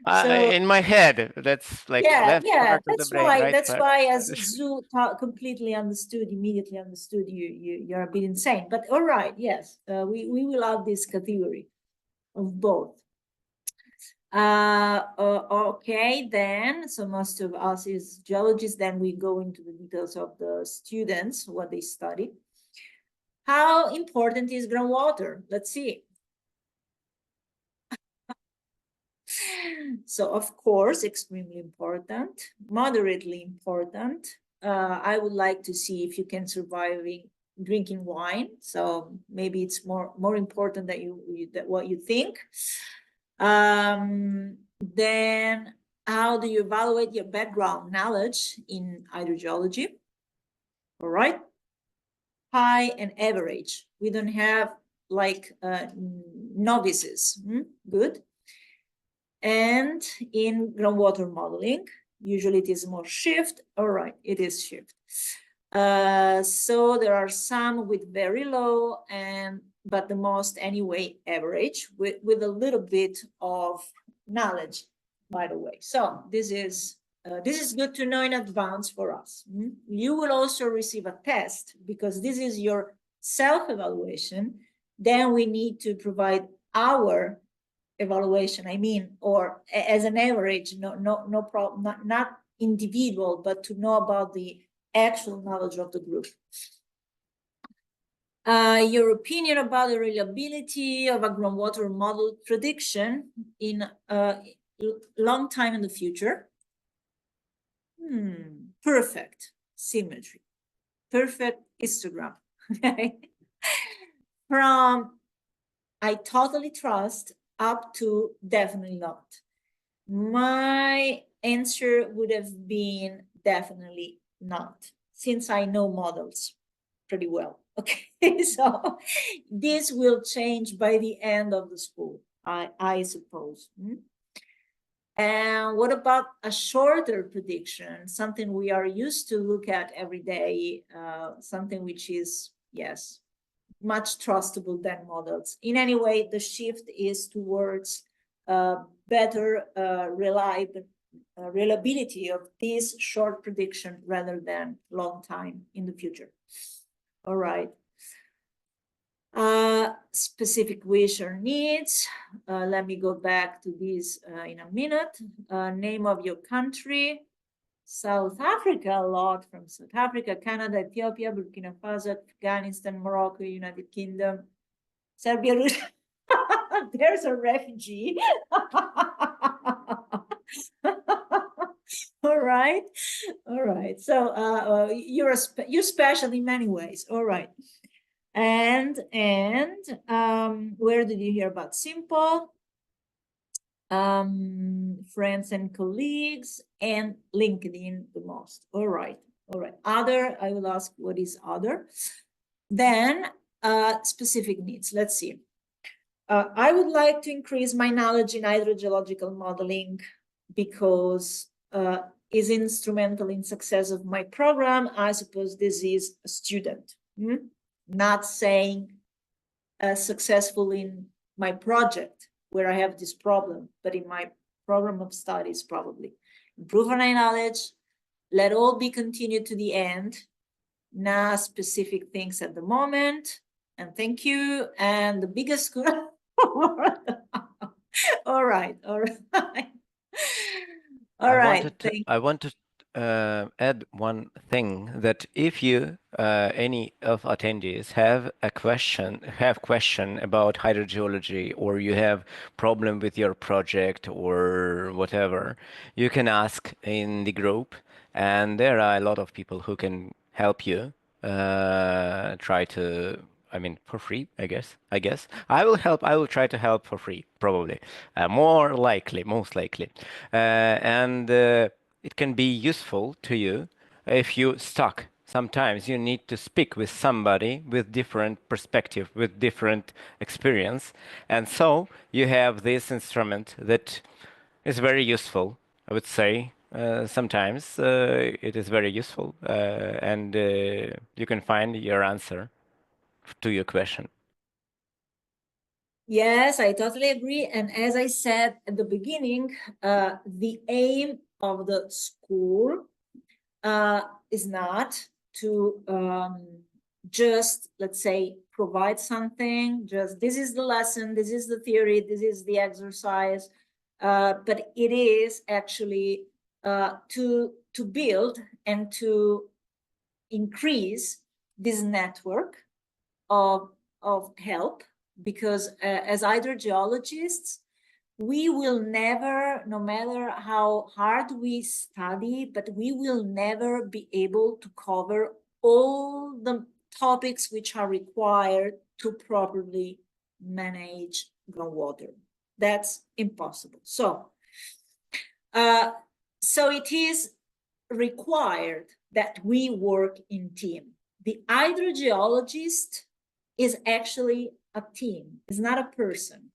So, in my head, that's like left part of the brain, right? That's why, as Zoo completely understood, immediately understood, you're a bit insane. But all right, yes, we will add this category of both. Okay, then, so most of us is geologists. Then we go into the details of the students, what they study. How important is groundwater? Let's see. So, of course, extremely important, moderately important. I would like to see if you can survive drinking wine. So maybe it's more important than what you think. Then how do you evaluate your background knowledge in hydrogeology? All right. High and average. We don't have like novices. Good. And in groundwater modeling, usually it is more shift. All right, it is shift. So there are some with very low, but the most anyway average with a little bit of knowledge, by the way. So this is good to know in advance for us. You will also receive a test, because this is your self-evaluation. Then we need to provide our evaluation, I mean, or as an average, no problem, not individual, but to know about the actual knowledge of the group. Your opinion about the reliability of a groundwater model prediction in a long time in the future. Perfect symmetry, perfect histogram. From I totally trust up to definitely not. My answer would have been definitely not, since I know models pretty well. Okay, so this will change by the end of the school, I suppose. And what about a shorter prediction, something we are used to look at every day, something which is, yes, much trustable than models. In any way, the shift is towards better reliability of this short prediction rather than long time in the future. All right. Specific wish or needs. Let me go back to this in a minute. Name of your country. South Africa, a lot from South Africa, Canada, Ethiopia, Burkina Faso, Afghanistan, Morocco, United Kingdom, Serbia, Russia. There's a refugee. All right. So you're special in many ways. All right. And where did you hear about SYMPLE? Friends and colleagues, and LinkedIn the most. All right. Other, I will ask what is other. Then specific needs. Let's see. I would like to increase my knowledge in hydrogeological modeling because is instrumental in success of my program. I suppose this is a student, not saying successful in my project where I have this problem, but in my program of studies, probably. Improve my knowledge, let all be continued to the end, not specific things at the moment, and thank you. And the biggest school. All right. I want to add one thing, that if you any of attendees have question about hydrogeology, or you have problem with your project or whatever, you can ask in the group, and there are a lot of people who can help you try to, I mean, for free, I guess. I will try to help for free, probably. Most likely. And it can be useful to you if you stuck. Sometimes you need to speak with somebody with different perspective, with different experience. And so you have this instrument that is very useful, I would say. Sometimes it is very useful, and you can find your answer to your question. Yes, I totally agree. And as I said at the beginning, the aim of the school is not to just, let's say, provide something, just this is the lesson, this is the theory, this is the exercise, but it is actually to build and to increase this network of help, because as hydrogeologists, we will never, no matter how hard we study, but we will never be able to cover all the topics which are required to properly manage groundwater. That's impossible. So it is required that we work in team. The hydrogeologist is actually a team, it's not a person.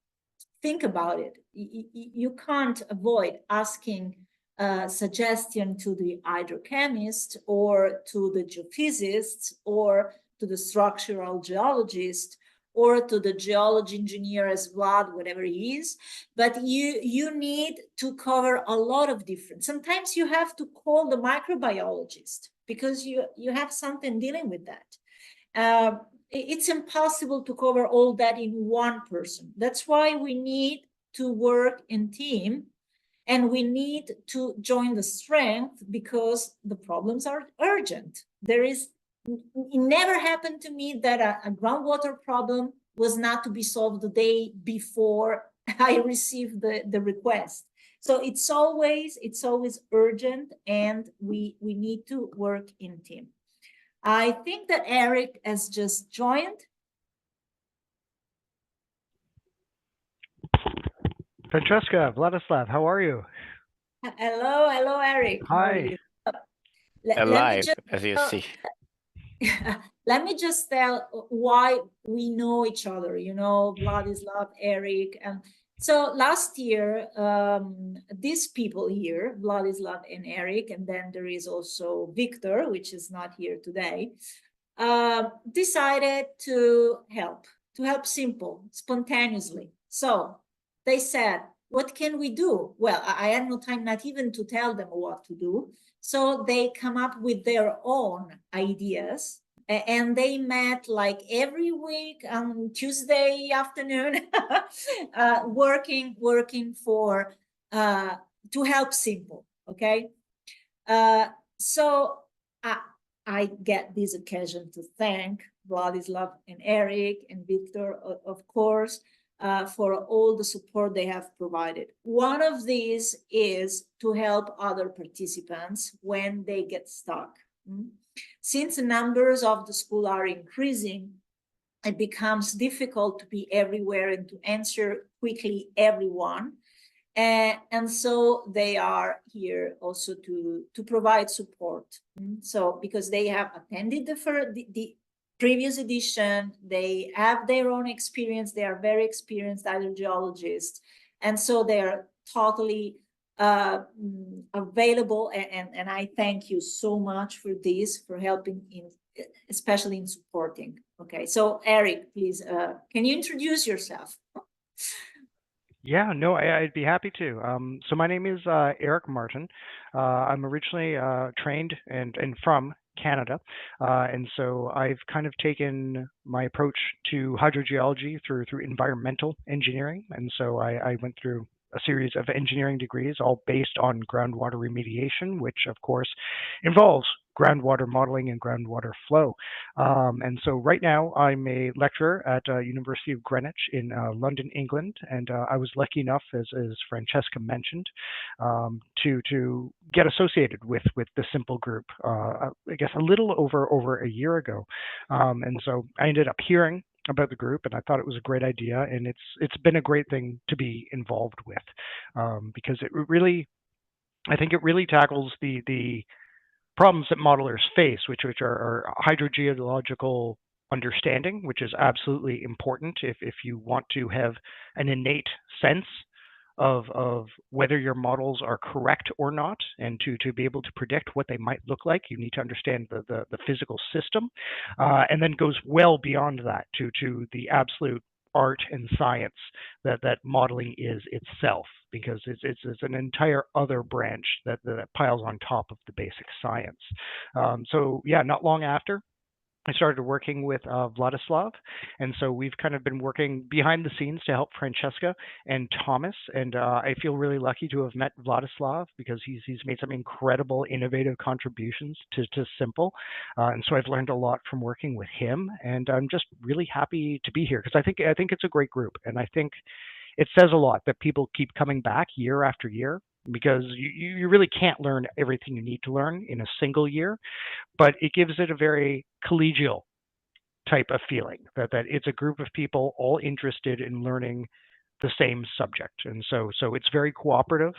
Think about it. You can't avoid asking suggestion to the hydrochemist or to the geophysicist or to the structural geologist or to the geology engineer as Vlad, whatever he is, but you need to cover a lot of different. Sometimes you have to call the microbiologist because you have something dealing with that. It's impossible to cover all that in one person. That's why we need to work in team, and we need to join the strength, because the problems are urgent. It never happened to me that a groundwater problem was not to be solved the day before I received the request. So it's always urgent, and we need to work in team. I think that Eric has just joined. Francesca, Vladislav, how are you? Hello, Eric. Hi. Alive, as you see. Let me just tell why we know each other, Vladislav, Eric. And so last year, these people here, Vladislav and Eric, and then there is also Victor, which is not here today, decided to help SYMPLE spontaneously. So they said, what can we do? Well, I had no time not even to tell them what to do. So they come up with their own ideas, and they met like every week on Tuesday afternoon, working for to help SYMPLE. Okay, so I get this occasion to thank Vladislav and Eric and Victor, of course, for all the support they have provided. One of these is to help other participants when they get stuck. Since the numbers of the school are increasing, it becomes difficult to be everywhere and to answer quickly everyone. And so they are here also to provide support. So because they have attended previous edition. They have their own experience. They are very experienced hydrogeologists. And so they are totally available. And I thank you so much for this, for helping in, especially in supporting. Okay, so Eric, please, can you introduce yourself? Yeah, no, I'd be happy to. So my name is Eric Martin. I'm originally trained and from Canada, and so I've kind of taken my approach to hydrogeology through environmental engineering, and so I went through a series of engineering degrees, all based on groundwater remediation, which of course involves groundwater modeling and groundwater flow. And so right now I'm a lecturer at University of Greenwich in London, England, and I was lucky enough, as Francesca mentioned, to get associated with the SYMPLE group, I guess a little over a year ago. And so I ended up hearing about the group, and I thought it was a great idea, and it's been a great thing to be involved with, because it really, I think it really tackles the problems that modelers face, which are hydrogeological understanding, which is absolutely important if you want to have an innate sense of whether your models are correct or not, and to be able to predict what they might look like, you need to understand the physical system, and then goes well beyond that to the absolute art and science that modeling is itself, because it's an entire other branch that piles on top of the basic science. So yeah, not long after, I started working with Vladislav, and so we've kind of been working behind the scenes to help Francesca and Thomas, and I feel really lucky to have met Vladislav, because he's made some incredible innovative contributions to SYMPLE, and so I've learned a lot from working with him, and I'm just really happy to be here, because I think it's a great group, and I think it says a lot that people keep coming back year after year, because you really can't learn everything you need to learn in a single year, but it gives it a very collegial type of feeling that it's a group of people all interested in learning the same subject, and so it's very cooperative.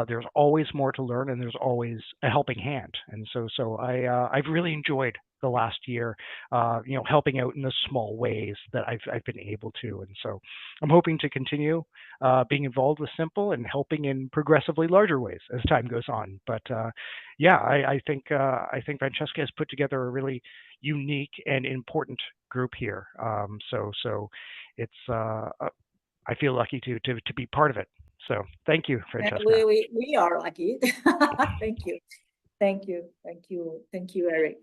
There's always more to learn, and there's always a helping hand, and so I've really enjoyed the last year, helping out in the small ways that I've been able to, and so I'm hoping to continue being involved with SYMPLE and helping in progressively larger ways as time goes on. But yeah, I think Francesca has put together a really unique and important group here. So it's I feel lucky to be part of it. So thank you, Francesca. We are lucky. Thank you. Thank you. Thank you. Thank you, Eric.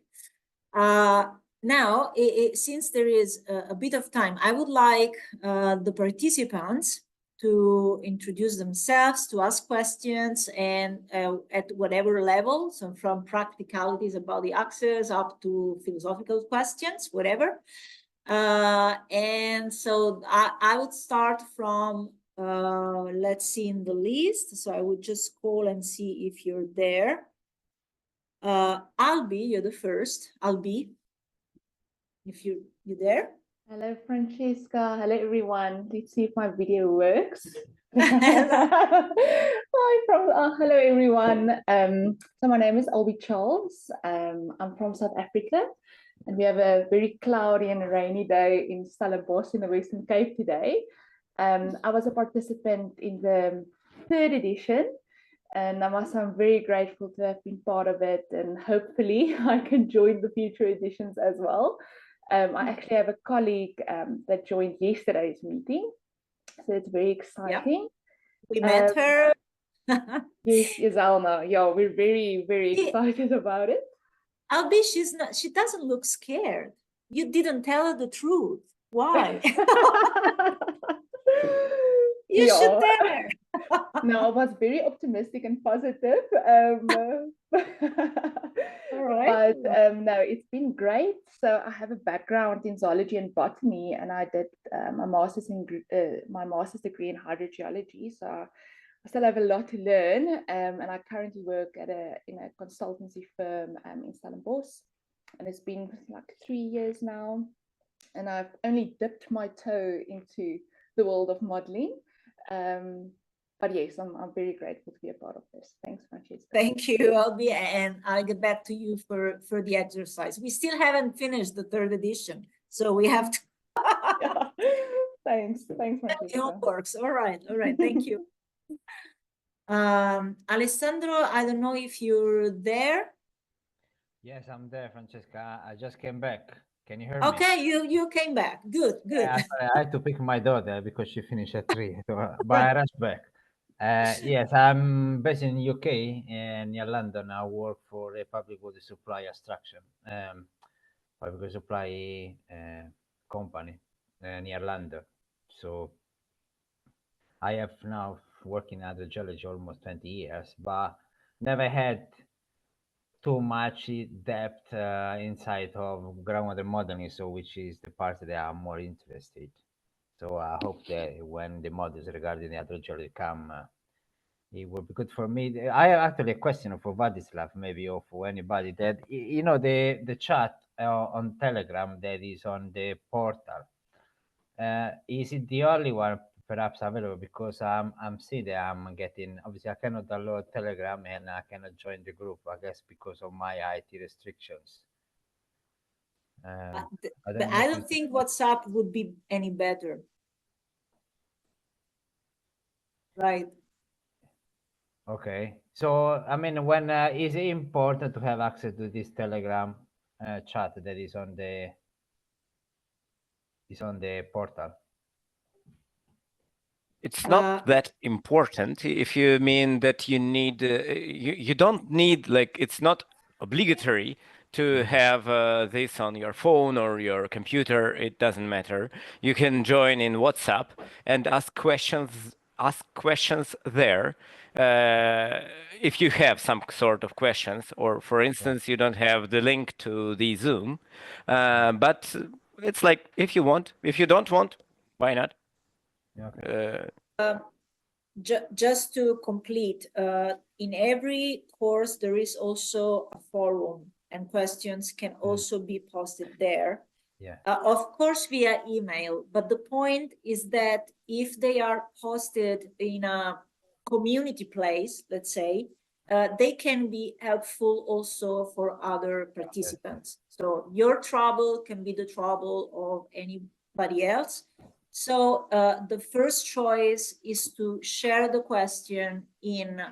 Now, since there is a bit of time, I would like the participants to introduce themselves, to ask questions, and at whatever level, so from practicalities about the access up to philosophical questions, whatever. And so I would start from, let's see in the list. So I would just call and see if you're there. Albi, you're the first. Albi, if you there. Hello, Francesca. Hello, everyone. Let's see if my video works. Hi, hello, everyone. So my name is Albi Charles. I'm from South Africa, and we have a very cloudy and rainy day in Stellenbosch in the Western Cape today. I was a participant in the 3rd edition, and I must say I'm very grateful to have been part of it, and hopefully I can join the future editions as well. I actually have a colleague that joined yesterday's meeting, so it's very exciting. Yep. We met her. Yes, Alma. Yeah, we're very, very excited about it. Albi, she doesn't look scared. You didn't tell her the truth. Why? You should tell her. No, I was very optimistic and positive. All right. But no, it's been great. So I have a background in zoology and botany, and I did my master's degree in hydrogeology. So I still have a lot to learn, and I currently work in a consultancy firm in Stellenbosch, and it's been like 3 years now, and I've only dipped my toe into the world of modeling. but yes, I'm very grateful to be a part of this. Thanks, Francesca. Thank you, Albi, and I'll get back to you for the exercise. We still haven't finished the 3rd edition, so we have to. Yeah. Thanks, Francesca. It all works. All right, thank you. Alessandro, I don't know if you're there. Yes, I'm there, Francesca. I just came back. Can you hear me? Okay, you came back. Good. Yeah, sorry, I had to pick my daughter because she finished at 3, so, but I rushed back. Yes, I'm based in UK and near London. I work for a public water supply extraction, public water supply company near London. So I have now working at hydrogeology almost 20 years, but never had too much depth inside of groundwater modeling, so which is the part that I'm more interested. So I hope that when the models regarding the hydrogeology come, it will be good for me. I have actually a question for Vladislav, maybe, or for anybody that, you know, the chat on Telegram that is on the portal. Is it the only one perhaps available? Because I'm seeing that I'm getting, obviously I cannot download Telegram and I cannot join the group, I guess because of my IT restrictions. But I don't think WhatsApp would be any better. Right. Okay. So, I mean, when is it important to have access to this Telegram chat that is on the portal? It's not that important if you mean that you need, you don't need, like, it's not obligatory to have this on your phone or your computer. It doesn't matter. You can join in WhatsApp and ask questions there. If you have some sort of questions, or for instance, you don't have the link to the Zoom, but it's like, if you want, if you don't want, why not? Okay. Just to complete, in every course, there is also a forum, and questions can also be posted there. Yeah. Of course, via email, but the point is that if they are posted in a community place, let's say, they can be helpful also for other participants. So your trouble can be the trouble of anybody else. So the first choice is to share the question in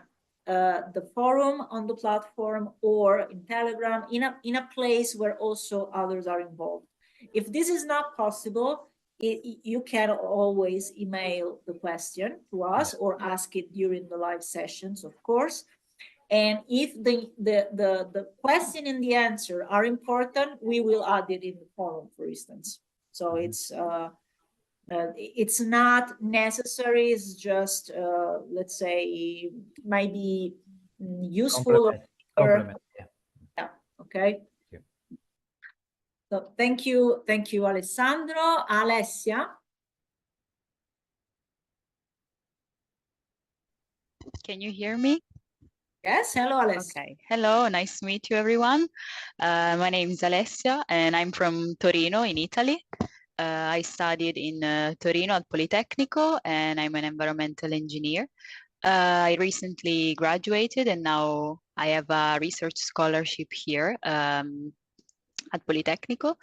the forum on the platform or in Telegram, in a place where also others are involved. If this is not possible, you can always email the question to us or ask it during the live sessions, of course. And if the question and the answer are important, we will add it in the forum, for instance. So it's not necessary. It's just, let's say, might be useful. Complement. Yeah. Okay. So thank you, Alessandro. Alessia. Can you hear me? Yes, hello, Alessia. Okay, hello, nice to meet you, everyone. My name is Alessia, and I'm from Torino in Italy. I studied in Torino at Politecnico, and I'm an environmental engineer. I recently graduated, and now I have a research scholarship here at Politecnico.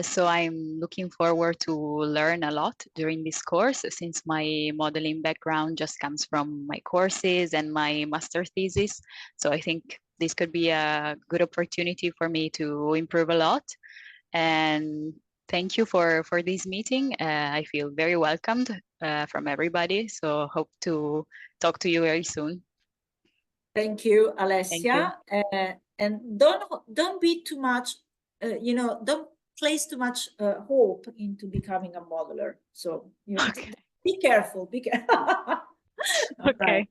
So I'm looking forward to learn a lot during this course, since my modeling background just comes from my courses and my master thesis. So I think this could be a good opportunity for me to improve a lot. And thank you for this meeting. I feel very welcomed from everybody. So hope to talk to you very soon. Thank you, Alessia. Thank you. And don't be too much, don't place too much hope into becoming a modeler. So be careful. Be careful. Okay. Right.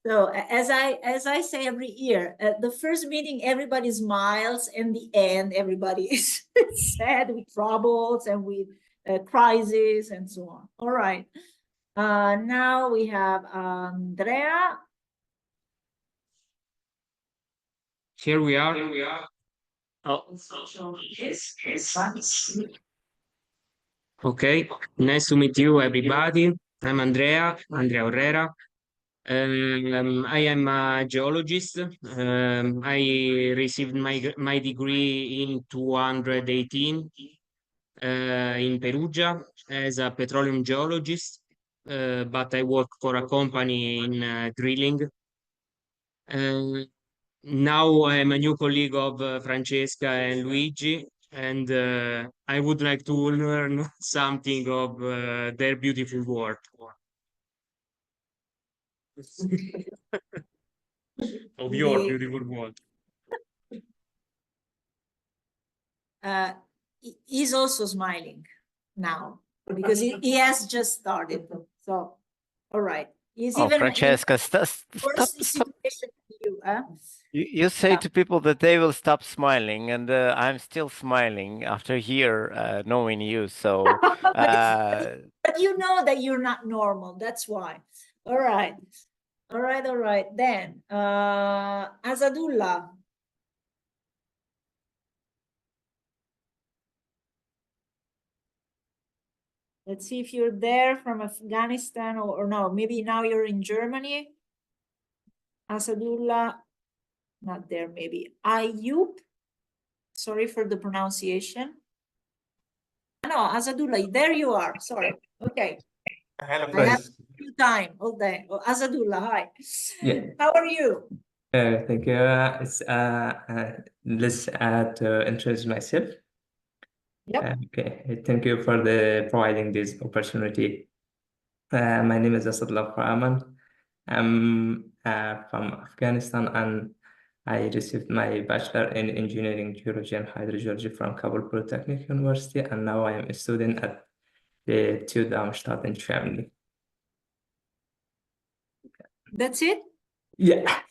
So as I say every year, at the first meeting, everybody smiles, and the end, everybody is sad with troubles and with crises and so on. All right. Now we have Andrea. Here we are. Oh. Okay, nice to meet you, everybody. I'm Andrea Herrera. I am a geologist. I received my degree in 218 in Perugia as a petroleum geologist, but I work for a company in drilling. Now I'm a new colleague of Francesca and Luigi, and I would like to learn something of their beautiful work. Of your beautiful work. He's also smiling now because he has just started. So, all right. He's even Francesca, worse situation than you, huh? You say to people that they will stop smiling, and I'm still smiling after here knowing you. So, but you know that you're not normal. That's why. All right. All right. All right. Then, Asadullah. Let's see if you're there from Afghanistan or no. Maybe now you're in Germany. Asadullah, not there. Maybe Ayub. Sorry for the pronunciation. No, Asadullah, there you are. Sorry. Okay. Hello, I have friends. you time all day. Oh, Asadullah, hi. Yeah. How are you? Thank you. Let's introduce myself. Yep. Okay. Thank you for providing this opportunity. My name is Asadullah Faraman. I'm from Afghanistan, and I received my bachelor in engineering, geology, and hydrogeology from Kabul Polytechnic University, and now I am a student at the TU Darmstadt in Germany. That's it? Yeah.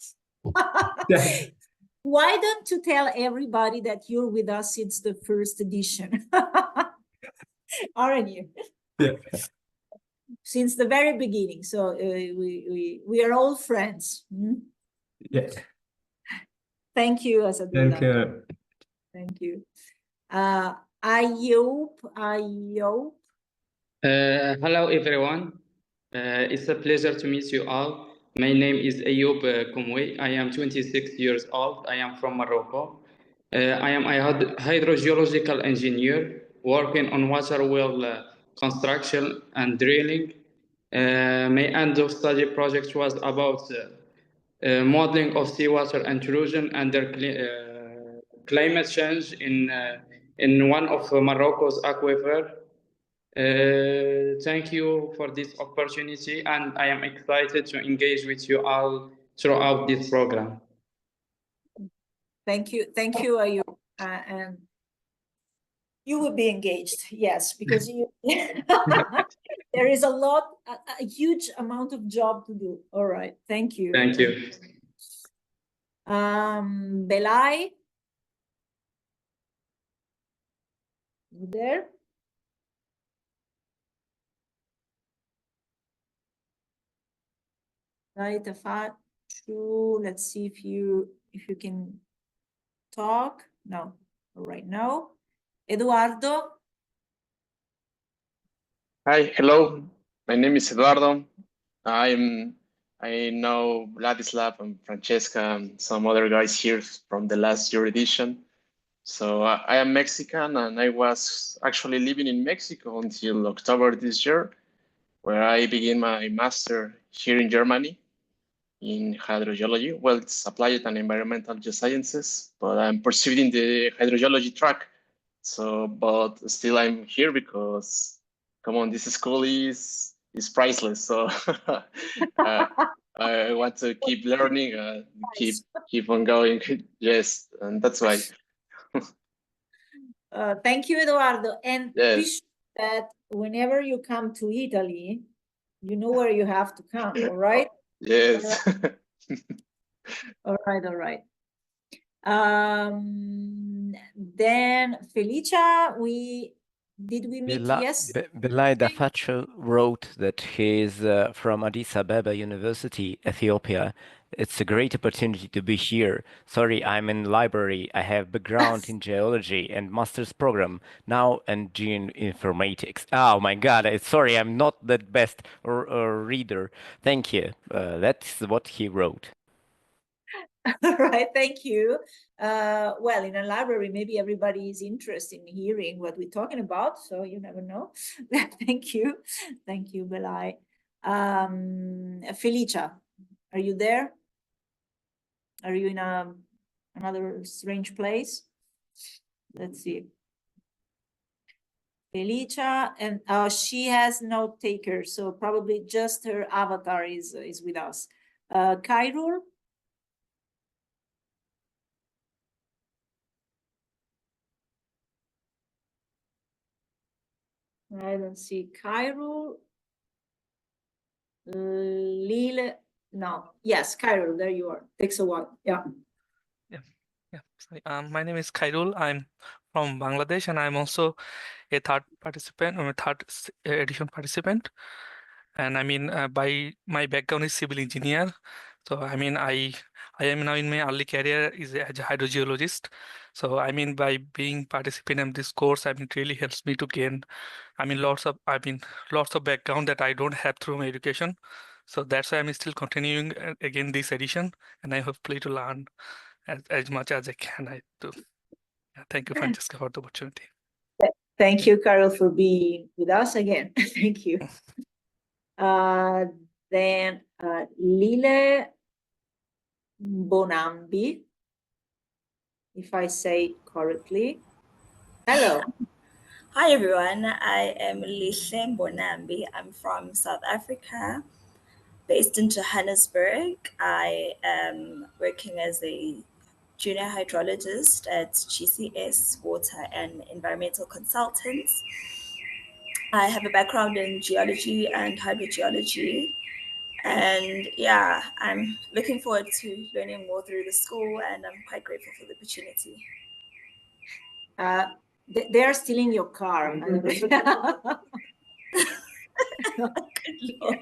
Why don't you tell everybody that you're with us since the first edition? Aren't you? Yeah. Since the very beginning. So we are all friends. Yeah. Thank you, Asadullah. Thank you. Thank you. Ayub. Hello, everyone. It's a pleasure to meet you all. My name is Ayub Koumoué. I am 26 years old. I am from Morocco. I am a hydrogeological engineer working on water well construction and drilling. My end of study project was about modeling of seawater intrusion under climate change in one of Morocco's aquifer. Thank you for this opportunity, and I am excited to engage with you all throughout this program. Thank you, Ayub. And you will be engaged, yes, because you there is a huge amount of job to do. All right, thank you. Thank you. Belay, you there? Right, let's see if you can talk. No, right now. Eduardo. Hi, hello. My name is Eduardo. I know Vladislav and Francesca and some other guys here from the last year edition. So I am Mexican, and I was actually living in Mexico until October this year, where I began my master here in Germany in hydrogeology. Well, it's applied and environmental geosciences, but I'm pursuing the hydrogeology track. So, but still I'm here because, come on, this school is priceless. So I want to keep learning, keep on going. Yes, and that's why. Thank you, Eduardo. And Yes. be sure that whenever you come to Italy, you know where you have to come, all right? Yes. All right, all right. Then Felicia, we Did we meet yesterday? Belay Dafacho wrote that he is from Addis Ababa University, Ethiopia. It's a great opportunity to be here. Sorry, I'm in library. I have background in geology and master's program now and geoinformatics. Oh my God! Sorry, I'm not the best reader. Thank you. That's what he wrote. All right, thank you. Well, in a library, maybe everybody is interested in hearing what we're talking about, so you never know. Thank you. Thank you, Belay. Felicia, are you there? Are you in another strange place? Let's see. Felicia, and she has no taker, so probably just her avatar is with us. Kairul? I don't see Cairo. Lille, no. Yes, Cairo, there you are. Takes a while. Yeah. Sorry. My name is Khairul. I'm from Bangladesh, and I'm also a third participant, or a third edition participant. And I mean, by my background is civil engineer. So I mean, I am now in my early career as a hydrogeologist. So I mean, by being participant in this course, I mean, it really helps me to gain, lots of background that I don't have through my education. So that's why I'm still continuing again this edition, and I hopefully to learn as much as I can. I do. Yeah, thank you, Francesca, for the opportunity. Thank you, Carol, for being with us again. Thank you. Then Lile Bonambi, if I say it correctly. Hello. Hi, everyone. I am Lile Bonambi. I'm from South Africa, based in Johannesburg. I am working as a junior hydrologist at GCS Water and Environmental Consultants. I have a background in geology and hydrogeology. And yeah, I'm looking forward to learning more through the school, and I'm quite grateful for the opportunity. They are stealing your car. Good Lord.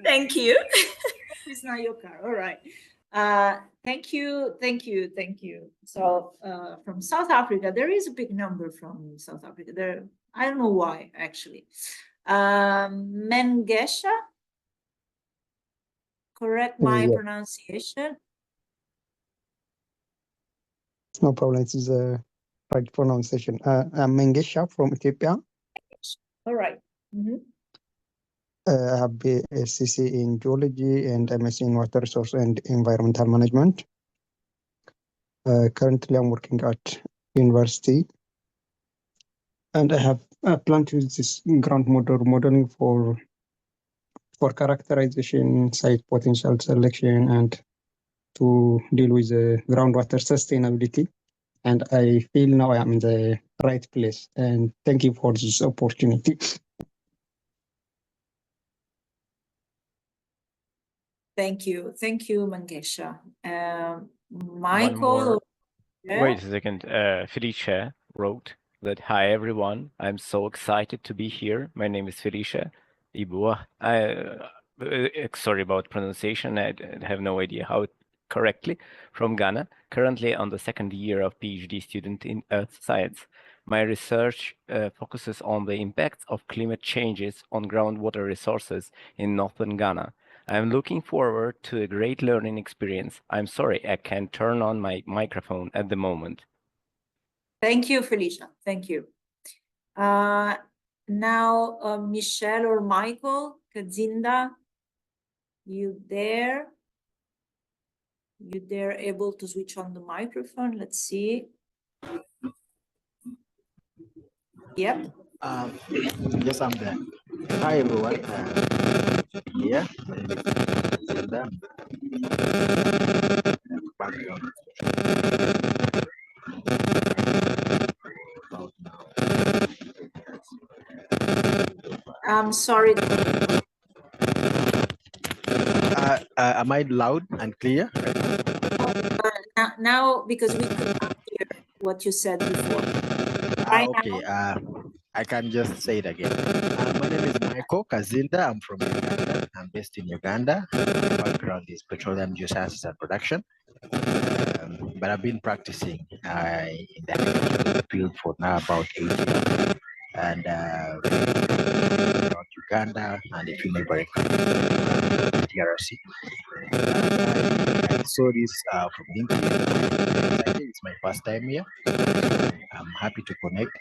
Thank you. It's not your car. All right. Thank you. So from South Africa, there is a big number from South Africa. There, I don't know why, actually. Mengesha, correct my pronunciation. No problem. It is a right pronunciation. I'm Mengesha from Ethiopia. All right. I have BSc in geology and MSc in water resource and environmental management. Currently, I'm working at university, and I have a plan to use this ground modeling for characterization, site potential selection, and to deal with the groundwater sustainability. And I feel now I am in the right place. And thank you for this opportunity. Thank you, Mangesha. Michael. Wait a second. Felicia wrote that, hi, everyone. I'm so excited to be here. My name is Felicia Ibua. Sorry about pronunciation. I have no idea how it correctly. From Ghana, currently on the second year of PhD student in Earth Science. My research focuses on the impacts of climate changes on groundwater resources in northern Ghana. I'm looking forward to a great learning experience. I'm sorry, I can't turn on my microphone at the moment. Thank you, Felicia. Thank you. Now, Michelle or Michael, Kazinda, you there? You there able to switch on the microphone? Let's see. Yep. Yes, I'm there. Hi, everyone. Yeah, my name is Zinda. I'm sorry. Am I loud and clear? Now, because we could not hear what you said before. right Okay, now. I can just say it again. My name is Michael Kazinda. I'm from Uganda. I'm based in Uganda. My background is petroleum geosciences and production. But I've been practicing in the agricultural field for now about 8 years. And around Uganda and a few neighboring countries, DRC. I saw this from LinkedIn. I think it's my first time here. I'm happy to connect,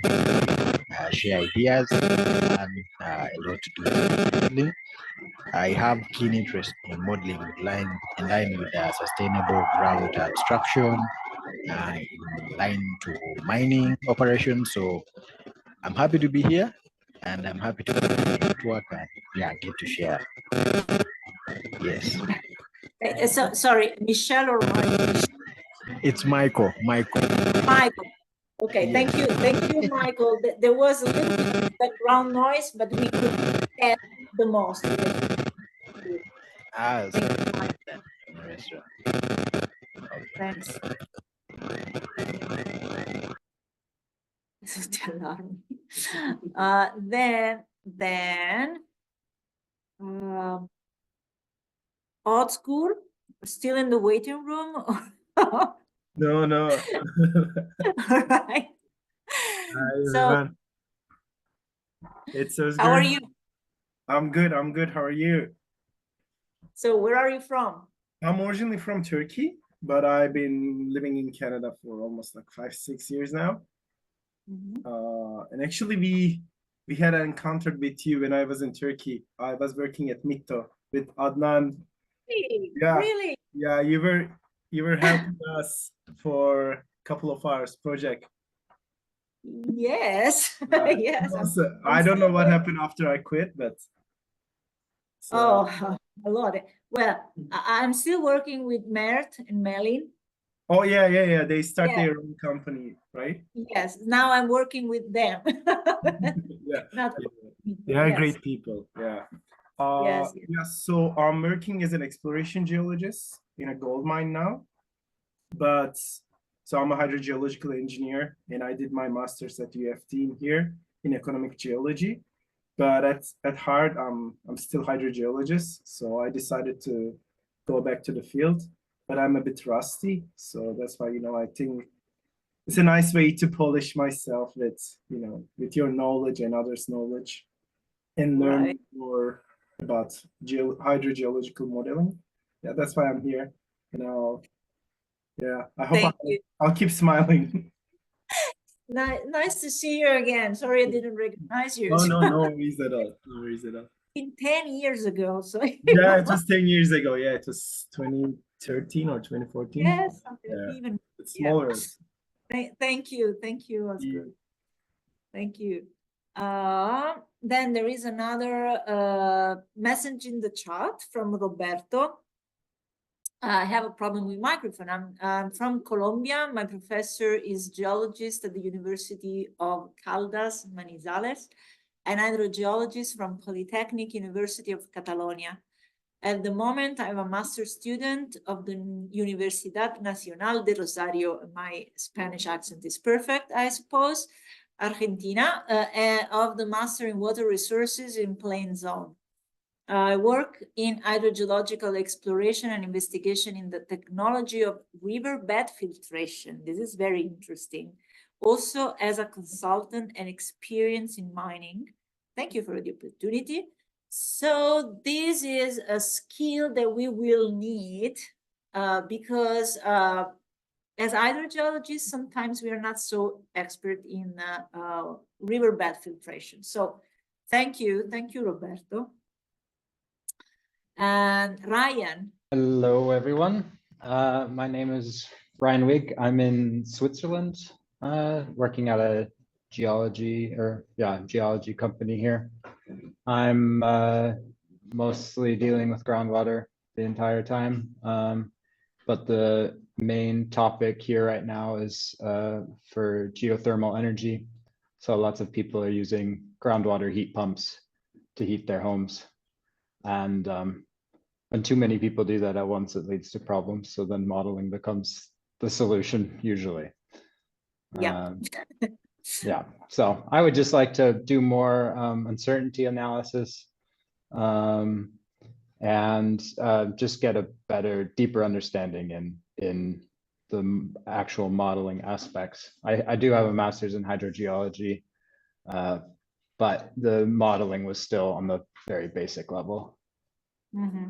share ideas, and a lot to do with modeling. I have keen interest in modeling in line with sustainable groundwater abstraction, in line to mining operations. So I'm happy to be here, and I'm happy to network and get to share. Yes. So, sorry, Michelle or Michael? It's Michael. Michael. Okay, Yes. thank you, Michael. There was a little bit of background noise, but we could get the most. Thanks. Then old school, still in the waiting room. No. All right. Hi, So, everyone. It's so good. how are you? I'm good. How are you? So, where are you from? I'm originally from Turkey, but I've been living in Canada for almost like 5-6 years now. And actually, we had an encounter with you when I was in Turkey. I was working at Mitto with Adnan. Really? Yeah, you were helping us for a couple of hours project. Yes. Yes. I don't know what happened after I quit, but a lot. Well, I'm still working with Mert and Melin. Oh yeah. They start their own company, right? Yes. Now I'm working with them. They are great people. Yeah. Yes. So I'm working as an exploration geologist in a gold mine now. But so I'm a hydrogeological engineer, and I did my master's at UFT here in economic geology. But at heart, I'm still hydrogeologist. So I decided to go back to the field, but I'm a bit rusty. So that's why, I think it's a nice way to polish myself with, with your knowledge and others' knowledge, and learn more about hydrogeological modeling. Yeah, that's why I'm here. I hope I'll keep smiling. Nice to see you again. Sorry I didn't recognize you. No worries at all. No worries at all. In 10 years ago. So yeah, it was 10 years ago. Yeah, it was 2013 or 2014. Yes, yeah. even It's smaller. Thank you. That's good. Thank you. Then there is another message in the chat from Roberto. I have a problem with microphone. I'm from Colombia. My professor is geologist at the University of Caldas, Manizales, and hydrogeologist from Polytechnic University of Catalonia. At the moment, I'm a master's student of the Universidad Nacional de Rosario. My Spanish accent is perfect, I suppose. Argentina, of the Master in Water Resources in Plain Zone. I work in hydrogeological exploration and investigation in the technology of riverbed filtration. This is very interesting. Also as a consultant and experience in mining. Thank you for the opportunity. So this is a skill that we will need because as hydrogeologists, sometimes we are not so expert in riverbed filtration. So thank you, Roberto. And Ryan. Hello, everyone. My name is Ryan Wigg. I'm in Switzerland, working at a geology company here. I'm mostly dealing with groundwater the entire time, but the main topic here right now is for geothermal energy. So lots of people are using groundwater heat pumps to heat their homes. And when too many people do that at once, it leads to problems. So then modeling becomes the solution usually. Yeah. Yeah, so I would just like to do more uncertainty analysis and just get a better, deeper understanding in the actual modeling aspects. I do have a master's in hydrogeology, but the modeling was still on the very basic level. Mm-hmm.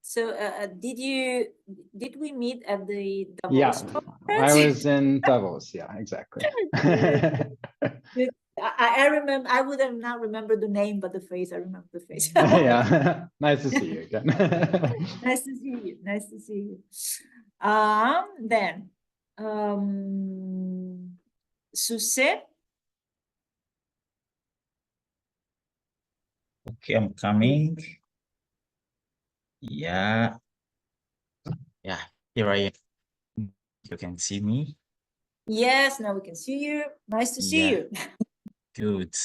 So did we meet at the Davos Yeah, conference? I was in Davos. Yeah, exactly. I remember, I would have not remembered the name, but the face, I remember the face. Yeah, nice to see you again. Nice to see you. Nice to see you. Then, Susse. Okay, I'm coming. Yeah. Yeah, here I am. You can see me. Yes, now we can see you. Nice to see you. Good.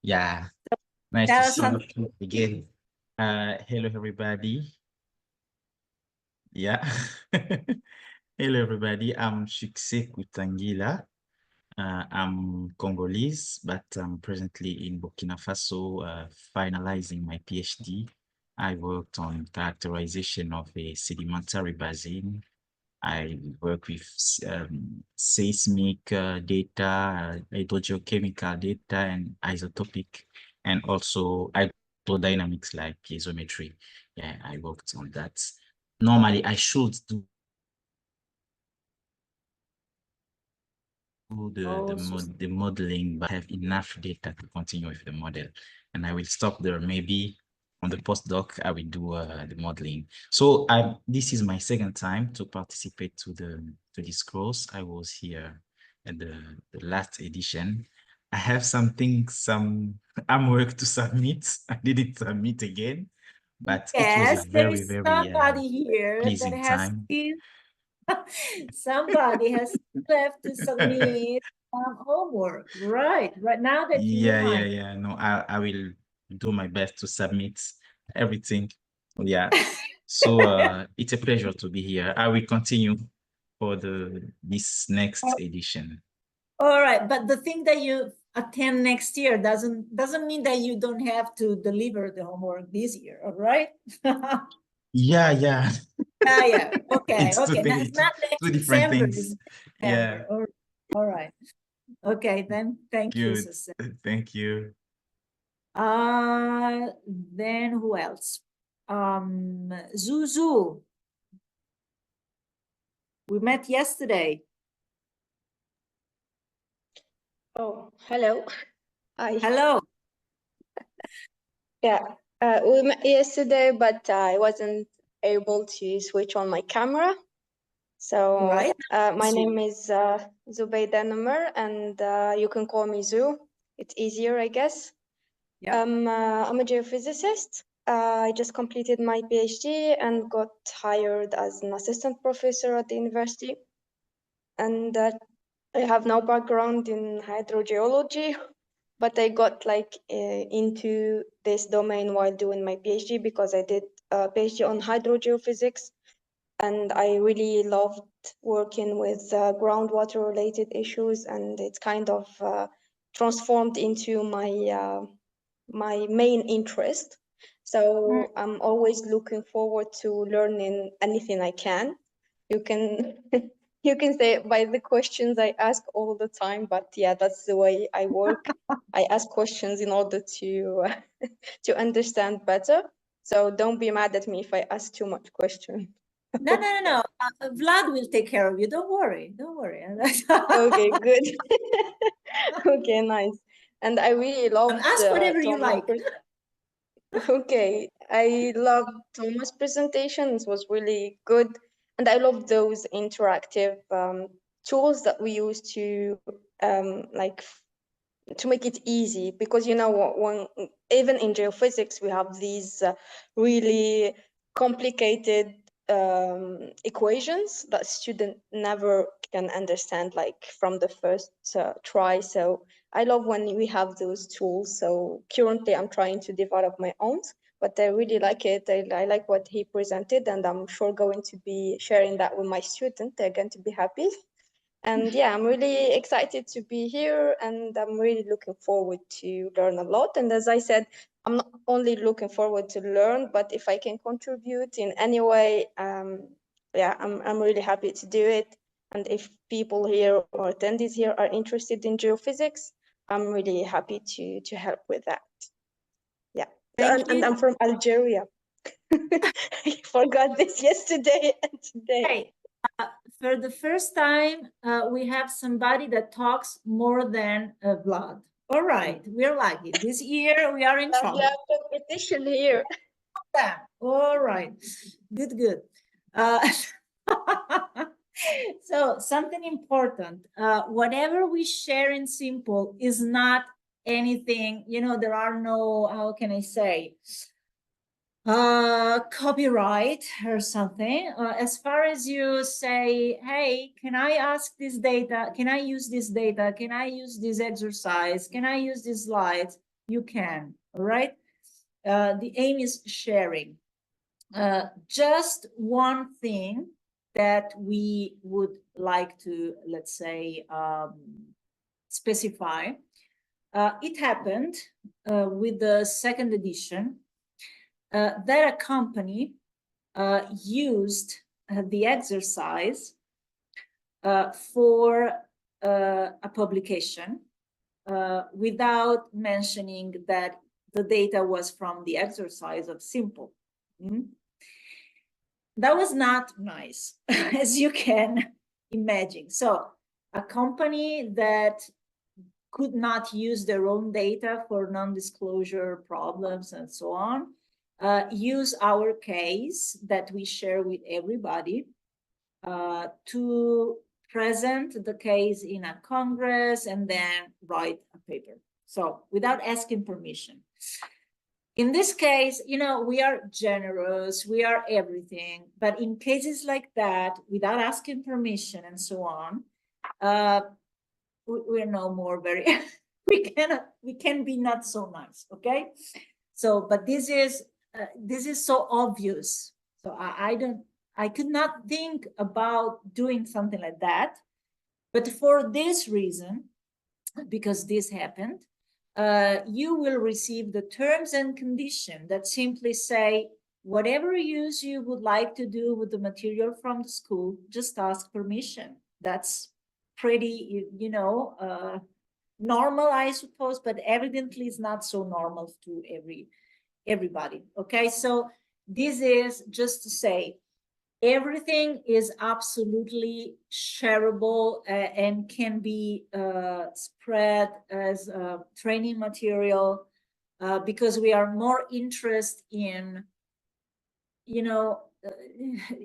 Yeah. Nice Tell to us see something. you again. Hello, everybody. Yeah. Hello, everybody. I'm Shukse Kutangila. I'm Congolese, but I'm presently in Burkina Faso, finalizing my PhD. I worked on characterization of a sedimentary basin. I work with seismic data, hydrogeochemical data, and isotopic, and also hydrodynamics like piezometry. Yeah, I worked on that. Normally, I should do the modeling, but I have enough data to continue with the model, and I will stop there. Maybe on the postdoc, I will do the modeling. So this is my second time to participate to this course. I was here at the last edition. I have some homework to submit. I didn't submit again, but it was a Yes, there very, is very somebody here that pleasing has time. somebody has left to submit homework. Right now that you remind. Yeah. No, I will do my best to submit everything. Yeah. So it's a pleasure to be here. I will continue for this next edition. All right, but the thing that you attend next year doesn't mean that you don't have to deliver the homework this year. All right. Yeah. Yeah. Okay. It's Okay. Now, it's not two next different December. things. It's Yeah. December. All right. Okay. Then thank you, Good. Susan. Thank you. Then who else? Zuzu. We met yesterday. Oh, hello. Hi. Hello. Yeah, we met yesterday, but I wasn't able to switch on my camera. So Right. my name is Zubayda Namr, and you can call me Zoo. It's easier, I guess. Yeah. I'm a geophysicist. I just completed my PhD and got hired as an assistant professor at the university. And I have no background in hydrogeology, but I got into this domain while doing my PhD because I did a PhD on hydrogeophysics, and I really loved working with groundwater related issues, and it's kind of transformed into my main interest. So I'm always looking forward to learning anything I can. You can you can say it by the questions I ask all the time, but yeah, that's the way I work. I ask questions in order to to understand better. So don't be mad at me if I ask too much questions. No. Vlad will take care of you. Don't worry. Don't worry. Okay, good. Okay, nice. And I really loved ask whatever you like. Okay, I loved Thomas' presentation. It was really good. And I love those interactive tools that we use to to make it easy, because you know when even in geophysics we have these really complicated equations that student never can understand like from the first try. So I love when we have those tools. So currently I'm trying to develop my own, but I really like it. I like what he presented, and I'm sure going to be sharing that with my student. They're going to be happy. And yeah, I'm really excited to be here, and I'm really looking forward to learn a lot. And as I said, I'm not only looking forward to learn, but if I can contribute in any way, yeah, I'm really happy to do it. And if people here or attendees here are interested in geophysics, I'm really happy to help with that. Yeah, and I'm from Algeria. I forgot this yesterday and today. Hey, for the first time, we have somebody that talks more than Vlad. All right, we're lucky. This year we are in trouble. We have competition here. Yeah. All right, good, good. So something important, whatever we share in Simple is not anything, you know, there are no, how can I say, copyright or something. As far as you say, hey, can I ask this data? Can I use this data? Can I use this exercise? Can I use these slides? You can, all right? The aim is sharing. Just one thing that we would like to, let's say, specify. It happened with the second edition that a company used the exercise for a publication without mentioning that the data was from the exercise of Simple. That was not nice, as you can imagine. So a company that could not use their own data for non-disclosure problems and so on, use our case that we share with everybody to present the case in a Congress and then write a paper. So without asking permission. In this case, you know, we are generous, we are everything, but in cases like that, without asking permission and so on, we're no more very, we can be not so nice, okay? So, but this is so obvious. So I could not think about doing something like that, but for this reason, because this happened, you will receive the terms and conditions that simply say, whatever use you would like to do with the material from the school, just ask permission. That's pretty, you know, normal, I suppose, but evidently it's not so normal to everybody. Okay, so this is just to say, everything is absolutely shareable and can be spread as training material because we are more interested in, you know,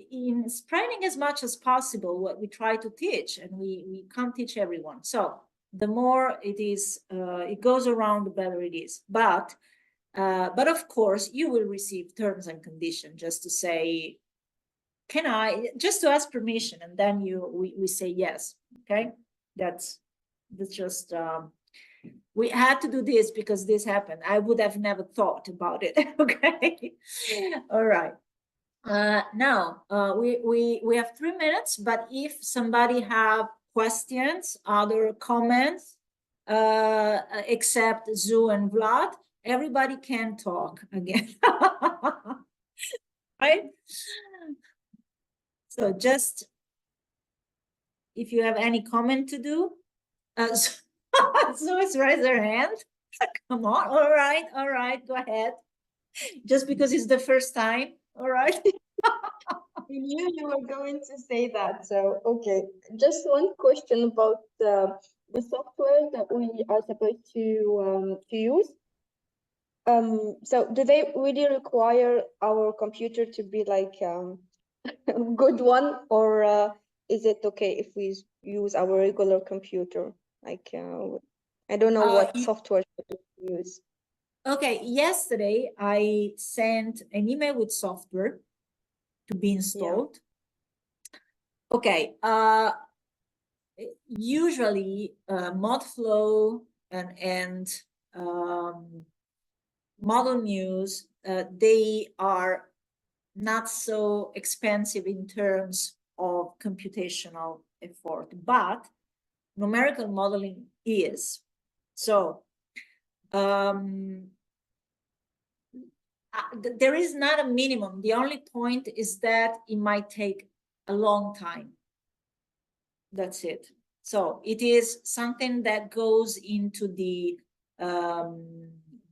in spreading as much as possible what we try to teach, and we can't teach everyone. So the more it is, it goes around, the better it is. But of course, you will receive terms and conditions just to say, can I, just to ask permission, and then we say yes. Okay, that's just we had to do this because this happened. I would have never thought about it. Okay, all right. Now we have 3 minutes, but if somebody have questions, other comments, except Zu and Vlad, everybody can talk again. Right? So just if you have any comment to do, so raise their hand. Come on, all right, go ahead. Just because it's the first time, all right. I knew you were going to say that. So, okay, just one question about the software that we are supposed to use. So do they really require our computer to be like a good one, or is it okay if we use our regular computer? Like, I don't know what software to use. Okay, yesterday I sent an email with software to be installed. Yeah. Okay, usually ModFlow and Model Muse, they are not so expensive in terms of computational effort, but numerical modeling is. So there is not a minimum. The only point is that it might take a long time. That's it. So it is something that goes into the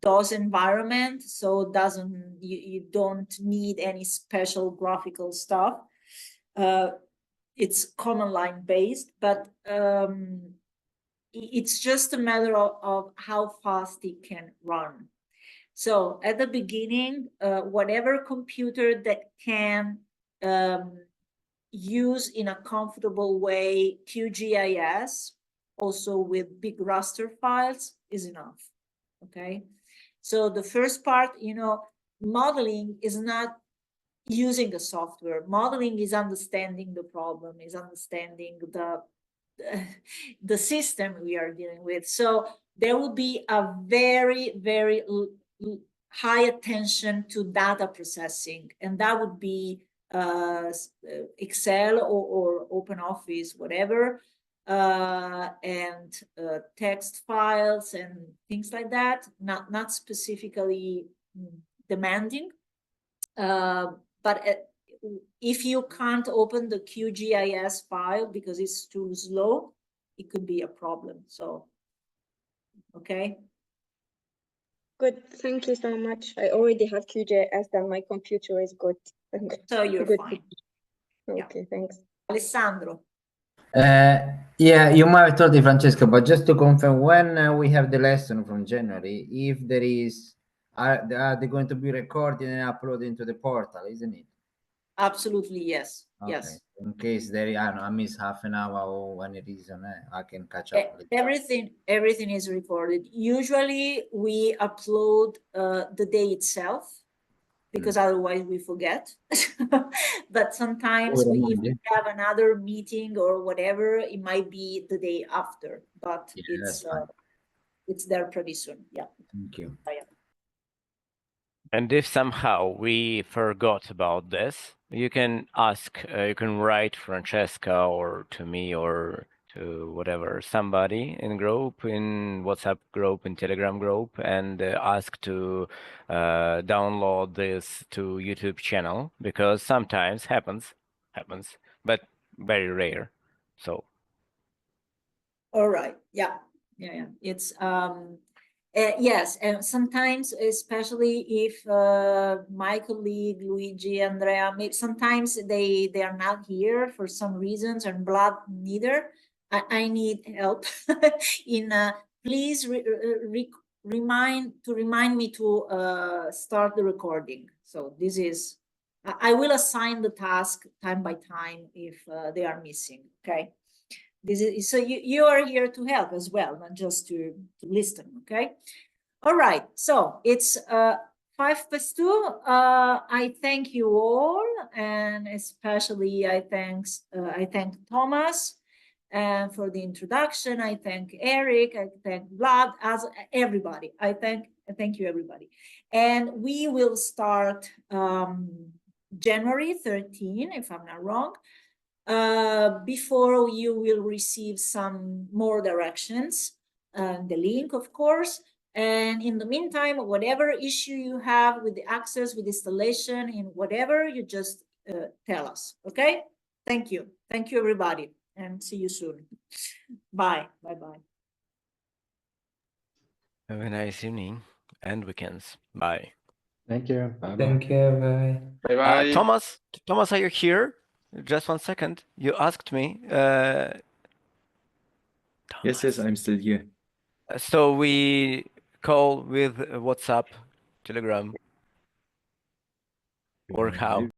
DOS environment, so you don't need any special graphical stuff. It's command line based, but it's just a matter of how fast it can run. So at the beginning, whatever computer that can use in a comfortable way QGIS, also with big raster files, is enough. Okay, so the first part, modeling is not using the software. Modeling is understanding the problem, is understanding the system we are dealing with. So there will be a very, very high attention to data processing, and that would be Excel or OpenOffice, whatever, and text files and things like that, not specifically demanding. But if you can't open the QGIS file because it's too slow, it could be a problem. So, okay. Good, thank you so much. I already have QGIS and my computer is good. So you're good. fine. Okay, thanks. Alessandro. Yeah, you might have told it, Francesca, but just to confirm, when we have the lesson from January, if there is, are they going to be recorded and uploaded into the portal, isn't it? Absolutely, yes. Okay. Yes. In case there, I don't know, I miss half an hour or any reason, I can catch up. Everything is recorded. Usually we upload the day itself, because otherwise we forget. But sometimes if we have another meeting or whatever, it might be the day after, but it's there pretty soon. Yeah. Thank you. And if somehow we forgot about this, you can ask, you can write Francesca or to me or to whatever, somebody in group, in WhatsApp group, in Telegram group, and ask to download this to YouTube channel, because sometimes happens, but very rare. So. All right. Yeah. It's yes, and sometimes, especially if my colleague Luigi, Andrea, sometimes they are not here for some reasons, and Vlad neither. I need help in please remind me to start the recording. So this is, I will assign the task time by time if they are missing. Okay. This is, so you are here to help as well, not just to listen. Okay. All right. So it's 2:05. I thank you all, and especially I thank Thomas for the introduction. I thank Eric. I thank Vlad, as everybody. I thank you, everybody. And we will start January 13, if I'm not wrong. Before you will receive some more directions, the link, of course. And in the meantime, whatever issue you have with the access, with installation, in whatever, you just tell us. Okay. Thank you, everybody, and see you soon. Bye. Bye. Have a nice evening and weekends. Bye. Thank you. Bye. Thank you. Bye. Bye-bye. Thomas, are you here? Just 1 second. You asked me. Yes, I'm still here. So we call with WhatsApp, Telegram, or how?